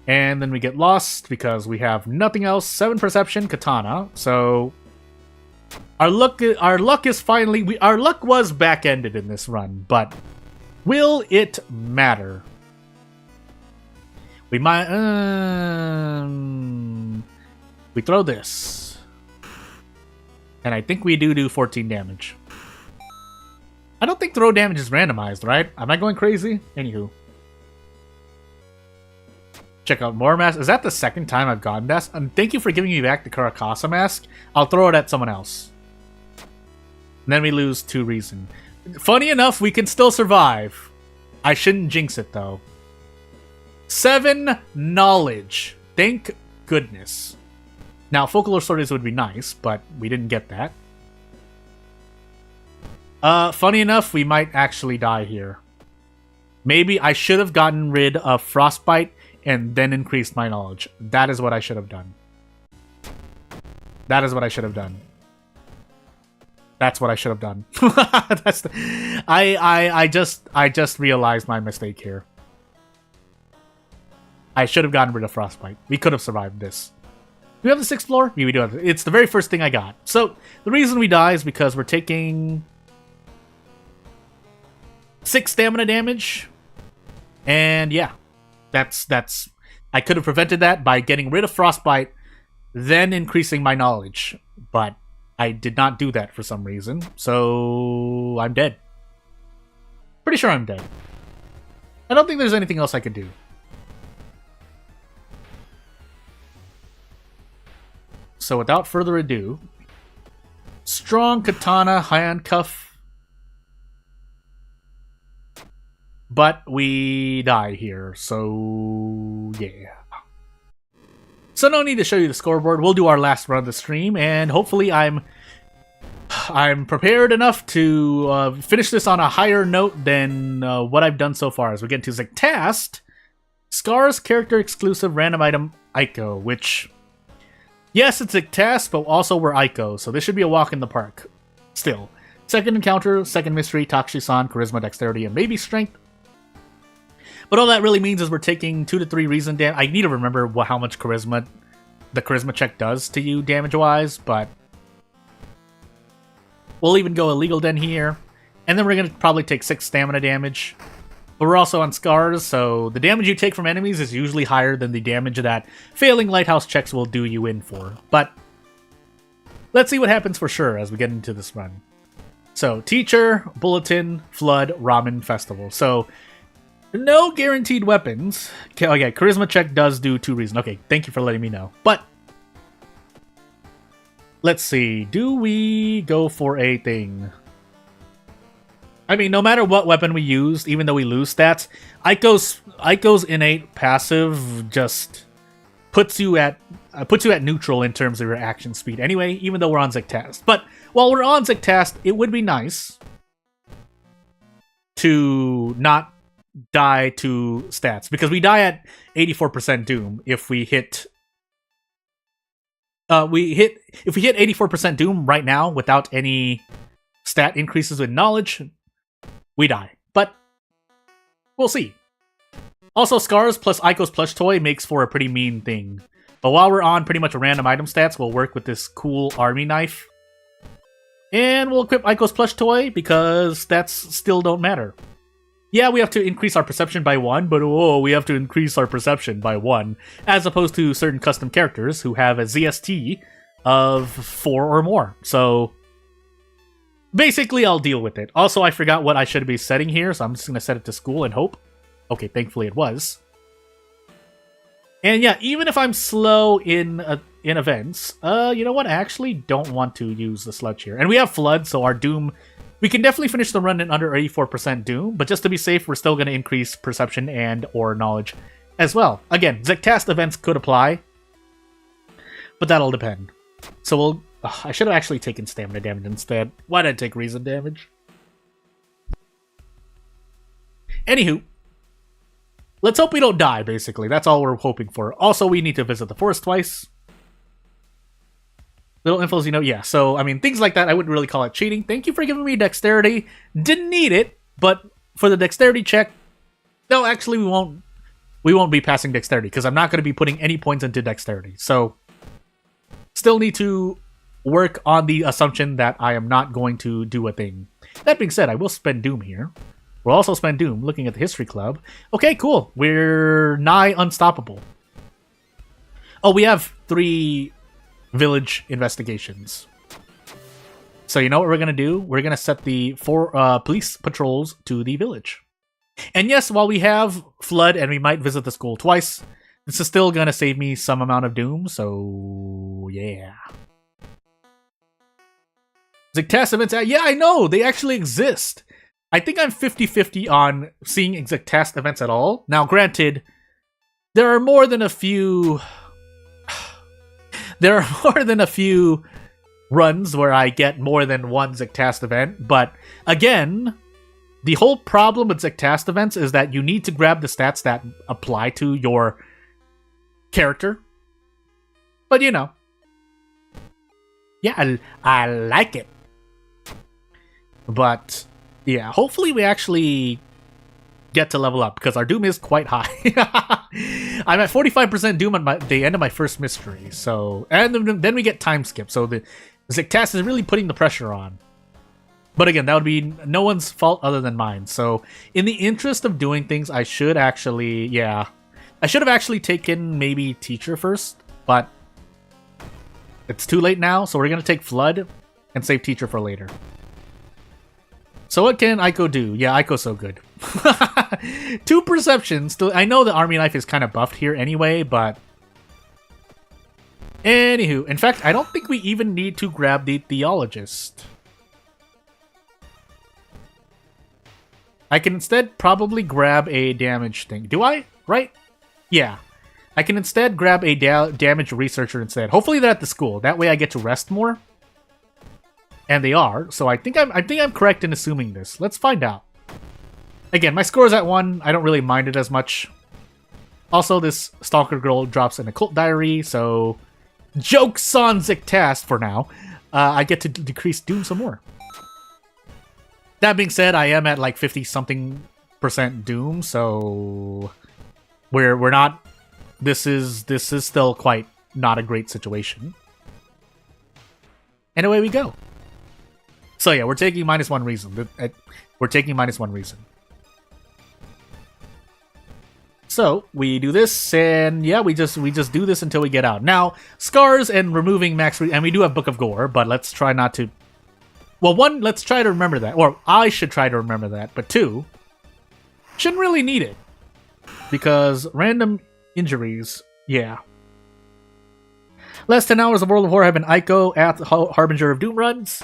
And then we get lost because we have nothing else. 7 perception, katana. So our luck is finally our luck was back-ended in this run, but will it matter? We might we throw this. And I think we do 14 damage. I don't think throw damage is randomized, right? Am I going crazy? Anywho. Check out more masks. Is that the second time I've gotten this? And thank you for giving me back the Karakasa mask. I'll throw it at someone else. And then we lose 2 reason. Funny enough, we can still survive. I shouldn't jinx it, though. 7 knowledge. Thank goodness. Now, folklore stories would be nice, but we didn't get that. Funny enough, we might actually die here. Maybe I should have gotten rid of Frostbite and then increased my knowledge. That is what I should have done. That is what I should have done. That's what I should have done. I just realized my mistake here. I should have gotten rid of Frostbite. We could have survived this. Do we have the 6th floor? Yeah, we do have it. It's the very first thing I got. So, the reason we die is because we're taking 6 stamina damage. And yeah, that's I could have prevented that by getting rid of Frostbite, then increasing my knowledge. But I did not do that for some reason. So, I'm dead. Pretty sure I'm dead. I don't think there's anything else I could do. So without further ado, strong katana handcuff, but we die here, so yeah. So no need to show you the scoreboard. We'll do our last run of the stream, and hopefully I'm prepared enough to finish this on a higher note than what I've done so far. As we get into Zectast, Scar's character exclusive random item Ico, which. Yes, it's a task, but also we're Ico, so this should be a walk in the park. Still. Second encounter, second mystery, Takushi-san, charisma, dexterity, and maybe strength. But all that really means is we're taking 2 to 3 reason damage. I need to remember how much charisma the charisma check does to you damage-wise, but we'll even go illegal den here. And then we're going to probably take 6 stamina damage. But we're also on Scars, so the damage you take from enemies is usually higher than the damage that failing lighthouse checks will do you in for. But let's see what happens for sure as we get into this run. So, Teacher, Bulletin, Flood, Ramen, Festival. So, no guaranteed weapons. Okay, Charisma check does do 2 reason. Okay, thank you for letting me know. But, let's see. Do we go for a thing? I mean, no matter what weapon we use, even though we lose stats, Ico's innate passive just puts you at neutral in terms of your action speed. Anyway, even though we're on Zectast. But while we're on Zectast, it would be nice to not die to stats, because we die at 84% Doom if we hit. If we hit 84% Doom right now without any stat increases with knowledge. We die, but we'll see. Also, Scars plus Ico's plush toy makes for a pretty mean thing. But while we're on pretty much random item stats, we'll work with this cool army knife. And we'll equip Ico's plush toy, because stats still don't matter. Yeah, we have to increase our perception by 1, but we have to increase our perception by 1. As opposed to certain custom characters who have a ZST of 4 or more. So basically, I'll deal with it. Also, I forgot what I should be setting here, so I'm just going to set it to school and hope. Okay, thankfully it was. And yeah, even if I'm slow in events, you know what? I actually don't want to use the sludge here. And we have Flood, so our Doom... We can definitely finish the run in under 84% Doom, but just to be safe, we're still going to increase Perception and or Knowledge as well. Again, Zectast events could apply, but that'll depend. So we'll... I should have actually taken Stamina damage instead. Why did I take Reason damage? Anywho, let's hope we don't die, basically. That's all we're hoping for. Also, we need to visit the forest twice. Little infos, you know, yeah. So, I mean, things like that, I wouldn't really call it cheating. Thank you for giving me dexterity. Didn't need it, but for the dexterity check, no, actually, we won't be passing dexterity, because I'm not going to be putting any points into dexterity. So, still need to work on the assumption that I am not going to do a thing. That being said, I will spend Doom here. We'll also spend Doom looking at the History Club. Okay, cool. We're nigh unstoppable. Oh, we have 3 village investigations. So you know what we're going to do? We're going to set the 4 police patrols to the village. And yes, while we have Flood and we might visit the school twice, this is still going to save me some amount of Doom, so yeah. Zectast events, yeah, I know, they actually exist. I think I'm 50-50 on seeing Zectast events at all. Now, granted, there are more than a few... There are more than a few runs where I get more than one Zectast event, but again, the whole problem with Zectast events is that you need to grab the stats that apply to your character. But you know. Yeah, I like it. But yeah, hopefully we actually get to level up, because our Doom is quite high. I'm at 45% Doom at the end of my first mystery, so... And then we get time skip, so the Zectast is really putting the pressure on. But again, that would be no one's fault other than mine, so in the interest of doing things, I should actually... Yeah. I should have actually taken maybe Teacher first, but it's too late now, so we're going to take Flood and save Teacher for later. So what can Aiko do? Yeah, Aiko's so good. 2 perceptions. I know the Army Knife is kind of buffed here anyway, but... Anywho, in fact, I don't think we even need to grab the Theologist. I can instead probably grab a damage thing. Do I? Right? Yeah. I can instead grab a damage researcher instead. Hopefully they're at the school. That way I get to rest more. And they are, so I think I'm correct in assuming this. Let's find out. Again, my score is at 1. I don't really mind it as much. Also, this Stalker Girl drops an occult diary, so jokes on Zectast for now. I get to decrease Doom some more. That being said, I am at like 50-something% Doom, so we're not. This is still quite not a great situation. And away we go. So yeah, we're taking -1 reason. We're taking -1 reason. So we do this, and yeah, we just do this until we get out. Now, scars and removing max, and we do have Book of Gore, but let's try not to. Well, 1, let's try to remember that, or I should try to remember that. But 2, shouldn't really need it because random injuries. Yeah. Last 10 hours of World of War have been Aiko at the Harbinger of Doom runs.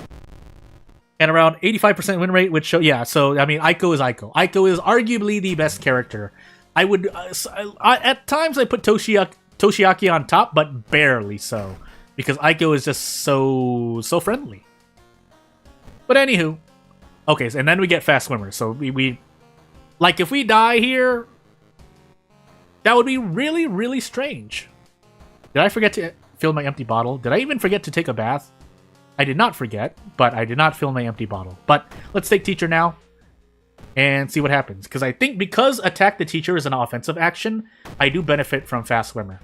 And around 85% win rate, which show, yeah, so, I mean, Aiko is Aiko. Aiko is arguably the best character. I would, at times I put Toshiaki on top, but barely so. Because Aiko is just so friendly. But anywho. Okay, and then we get Fast Swimmer. So we like, if we die here, that would be really, really strange. Did I forget to fill my empty bottle? Did I even forget to take a bath? I did not forget, but I did not fill my empty bottle. But let's take Teacher now and see what happens. Because I think because Attack the Teacher is an offensive action, I do benefit from Fast Swimmer.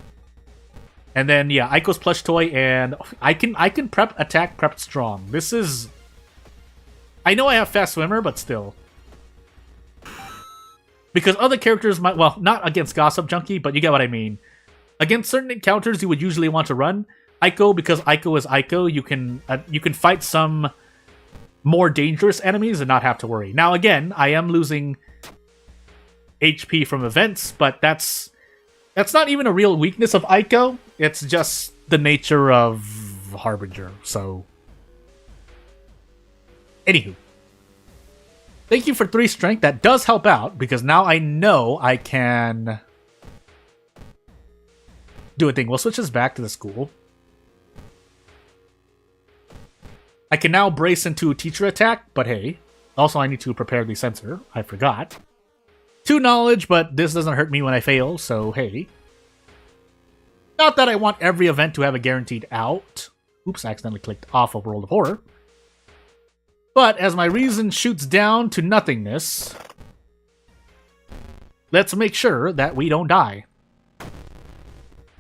And then, yeah, Aiko's plush toy, and I can prep attack prepped strong. This is... I know I have Fast Swimmer, but still. Because other characters might... Well, not against Gossip Junkie, but you get what I mean. Against certain encounters you would usually want to run... Aiko, because Aiko is Aiko, you can fight some more dangerous enemies and not have to worry. Now, again, I am losing HP from events, but that's not even a real weakness of Ico. It's just the nature of Harbinger, so... Anywho. Thank you for 3 strength. That does help out, because now I know I can do a thing. We'll switch this back to the school. I can now brace into teacher attack, but hey. Also, I need to prepare the sensor. I forgot. 2 knowledge, but this doesn't hurt me when I fail, so hey. Not that I want every event to have a guaranteed out. Oops, I accidentally clicked off of World of Horror. But as my reason shoots down to nothingness, let's make sure that we don't die.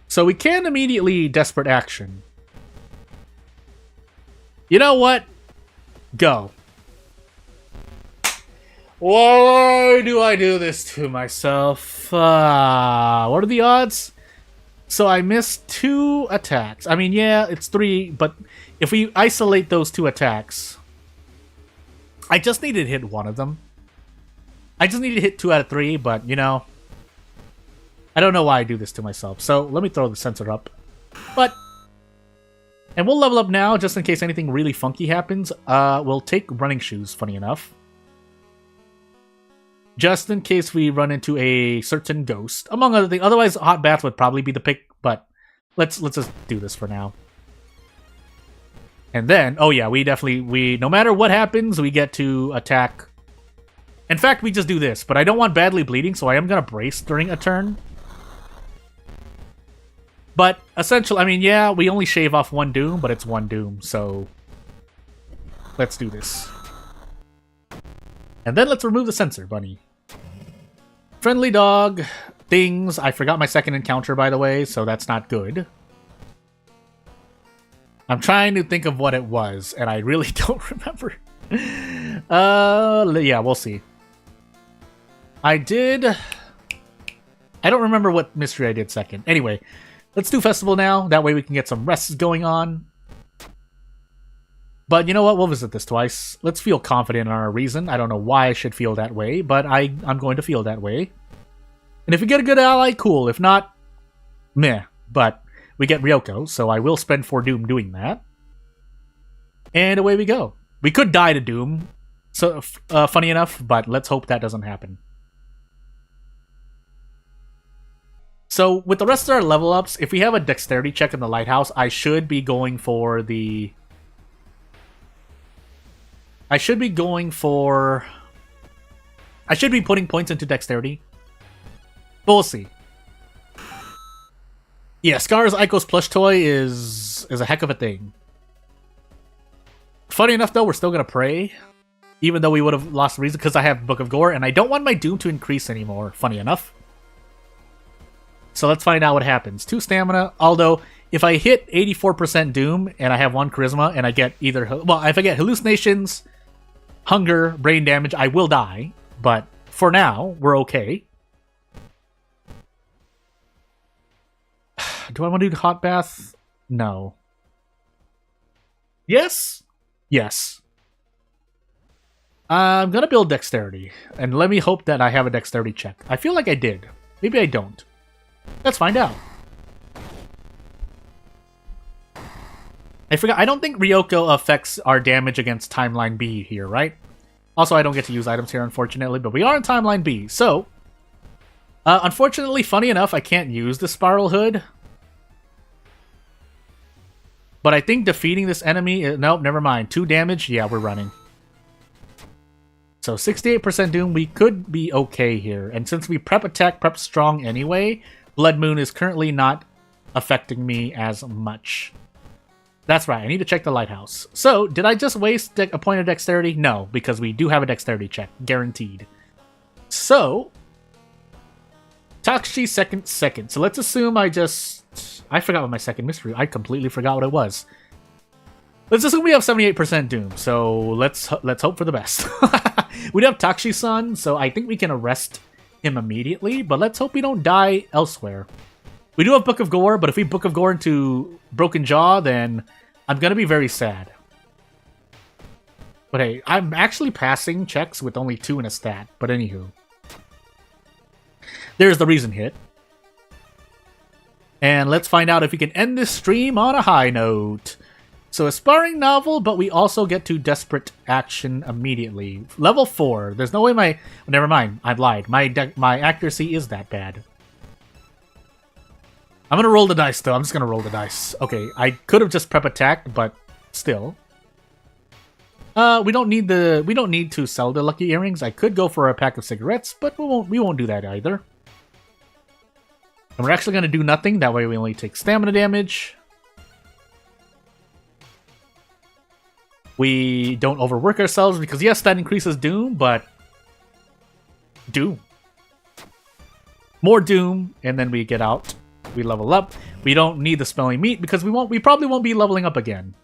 So we can immediately desperate action. You know what? Go. Why do I do this to myself? What are the odds? So I missed 2 attacks. I mean, yeah, it's 3, but if we isolate those 2 attacks... I just needed to hit 1 of them. I just needed to hit 2 out of 3, but, you know... I don't know why I do this to myself. So, let me throw the sensor up. But... And we'll level up now, just in case anything really funky happens. We'll take running shoes, funny enough. Just in case we run into a certain ghost, among other things. Otherwise, hot bath would probably be the pick, but... Let's just do this for now. And then, oh yeah, we no matter what happens, we get to attack. In fact, we just do this, but I don't want badly bleeding, so I am going to brace during a turn. But, essentially, I mean, yeah, we only shave off 1 doom, but it's 1 doom, so... Let's do this. And then let's remove the sensor, bunny. Friendly dog, things. I forgot my second encounter, by the way, so that's not good. I'm trying to think of what it was, and I really don't remember. Yeah, we'll see. I don't remember what mystery I did second. Anyway, let's do festival now. That way we can get some rests going on. But you know what? We'll visit this twice. Let's feel confident in our reason. I don't know why I should feel that way, but I'm going to feel that way. And if we get a good ally, cool. If not, meh. But... we get Ryoko, so I will spend 4 Doom doing that. And away we go. We could die to Doom, so funny enough, but let's hope that doesn't happen. So, with the rest of our level ups, if we have a dexterity check in the lighthouse, I should be going for the... I should be putting points into dexterity. But we'll see. Yeah, Scar's Ico's plush toy is a heck of a thing. Funny enough, though, we're still going to pray. Even though we would have lost reason, because I have Book of Gore, and I don't want my Doom to increase anymore, funny enough. So let's find out what happens. 2 stamina, although, if I hit 84% Doom, and I have 1 charisma, and I get either... well, if I get hallucinations, hunger, brain damage, I will die. But for now, we're okay. Do I want to do hot bath? No. Yes? Yes. I'm going to build dexterity. And let me hope that I have a dexterity check. I feel like I did. Maybe I don't. Let's find out. I forgot. I don't think Ryoko affects our damage against Timeline B here, right? Also, I don't get to use items here, unfortunately. But we are in Timeline B. So, unfortunately, funny enough, I can't use the Spiral Hood. But I think defeating this enemy... nope, never mind. 2 damage? Yeah, we're running. So 68% Doom, we could be okay here. And since we prep attack, prep strong anyway, Blood Moon is currently not affecting me as much. That's right, I need to check the lighthouse. So, did I just waste a point of dexterity? No, because we do have a dexterity check. Guaranteed. So... Takshi second. So let's assume I forgot what my second mystery... I completely forgot what it was. Let's assume we have 78% Doom, so let's hope for the best. We do have Takshi-san, so I think we can arrest him immediately, but let's hope we don't die elsewhere. We do have Book of Gore, but if we Book of Gore into Broken Jaw, then I'm gonna be very sad. But hey, I'm actually passing checks with only 2 in a stat. But anywho. There's the reason hit. And let's find out if we can end this stream on a high note. So aspiring novel, but we also get to desperate action immediately. Level 4. There's no way my... Never mind. I lied. My accuracy is that bad. I'm gonna roll the dice, though. I'm just gonna roll the dice. Okay, I could have just prep attacked, but still. We don't need to sell the lucky earrings. I could go for a pack of cigarettes, but we won't do that either. And we're actually gonna do nothing. That way we only take stamina damage. We don't overwork ourselves because yes, that increases Doom, but Doom. More Doom, and then we get out. We level up. We don't need the smelling meat because we probably won't be leveling up again.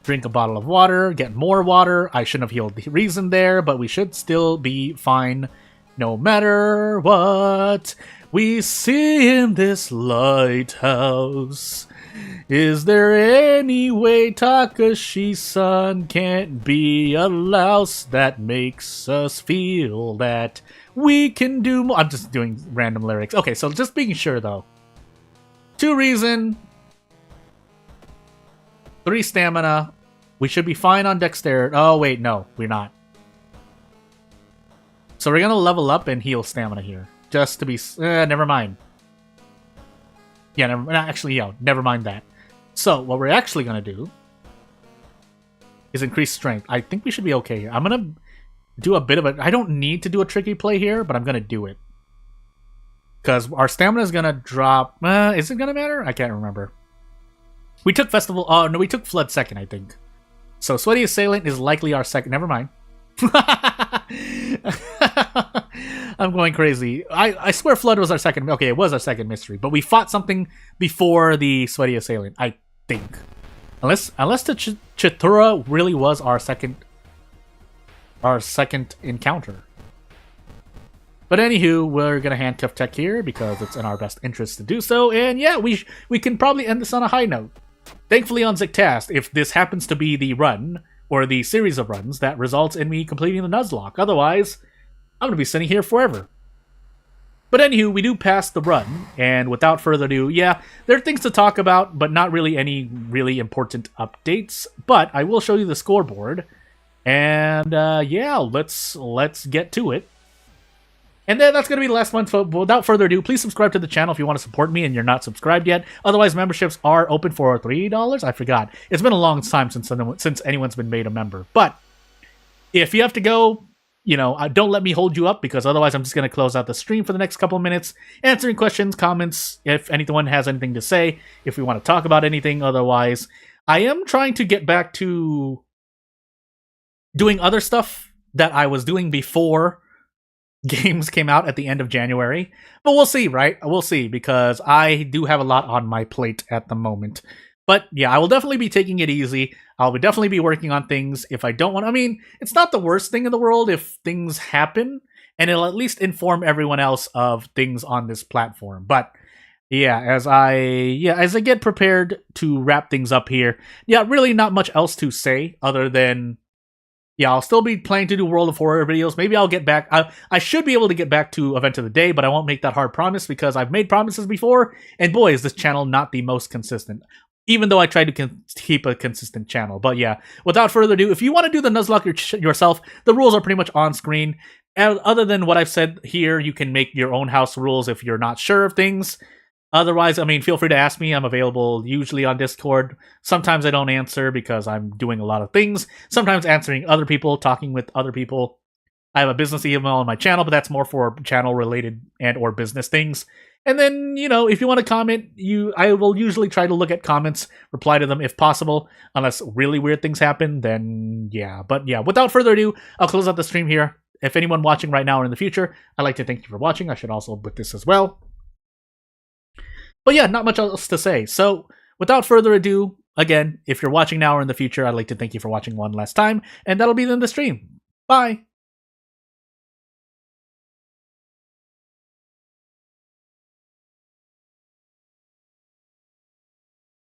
Drink a bottle of water, get more water. I shouldn't have healed the reason there, but we should still be fine no matter what we see in this lighthouse. Is there any way Takashi-san can't be a louse that makes us feel that we can do more? I'm just doing random lyrics. Okay, so just being sure though. 2 reason. 3 stamina. We should be fine on dexterity. Oh wait, no, we're not. So we're gonna level up and heal stamina here. Just to be... never mind. Yeah, never mind that. So, what we're actually going to do is increase strength. I think we should be okay here. I'm going to do a bit of a... I don't need to do a tricky play here, but I'm going to do it. Because our stamina is going to drop... is it going to matter? I can't remember. We took Festival... Oh, no, we took Flood second, I think. So, Sweaty Assailant is likely our second... Never mind. I'm going crazy. I swear Flood was our second... Okay, it was our second mystery. But we fought something before the Sweaty Assailant, I think. Unless the Chitura really was our second encounter. But anywho, we're going to handcuff Tech here because it's in our best interest to do so. And yeah, we can probably end this on a high note. Thankfully on Zictast, if this happens to be the run... or the series of runs that results in me completing the Nuzlocke. Otherwise, I'm going to be sitting here forever. But anywho, we do pass the run, and without further ado, yeah, there are things to talk about, but not really any really important updates. But I will show you the scoreboard, and yeah, let's get to it. And then that's going to be the last one. So without further ado, please subscribe to the channel if you want to support me and you're not subscribed yet. Otherwise, memberships are open for $3. I forgot. It's been a long time since anyone's been made a member. But if you have to go, you know, don't let me hold you up because otherwise I'm just going to close out the stream for the next couple of minutes, answering questions, comments, if anyone has anything to say, if we want to talk about anything. Otherwise, I am trying to get back to doing other stuff that I was doing before games came out at the end of January. But we'll see, right? We'll see, because I do have a lot on my plate at the moment. But yeah, I will definitely be taking it easy. I'll definitely be working on things if I don't want... I mean, it's not the worst thing in the world if things happen, and it'll at least inform everyone else of things on this platform. But yeah, as I get prepared to wrap things up here, yeah, really not much else to say other than... yeah, I'll still be planning to do World of Horror videos. Maybe I'll get back. I should be able to get back to Event of the Day, but I won't make that hard promise because I've made promises before. And boy, is this channel not the most consistent. Even though I try to keep a consistent channel. But yeah, without further ado, if you want to do the Nuzlocke yourself, the rules are pretty much on screen. And other than what I've said here, you can make your own house rules if you're not sure of things. Otherwise, I mean, feel free to ask me. I'm available usually on Discord. Sometimes I don't answer because I'm doing a lot of things. Sometimes answering other people, talking with other people. I have a business email on my channel, but that's more for channel-related and or business things. And then, you know, if you want to comment, I will usually try to look at comments, reply to them if possible. Unless really weird things happen, then yeah. But yeah, without further ado, I'll close out the stream here. If anyone watching right now or in the future, I'd like to thank you for watching. I should also put this as well. But yeah, not much else to say. So, without further ado, again, if you're watching now or in the future, I'd like to thank you for watching one last time, and that'll be the end of the stream. Bye!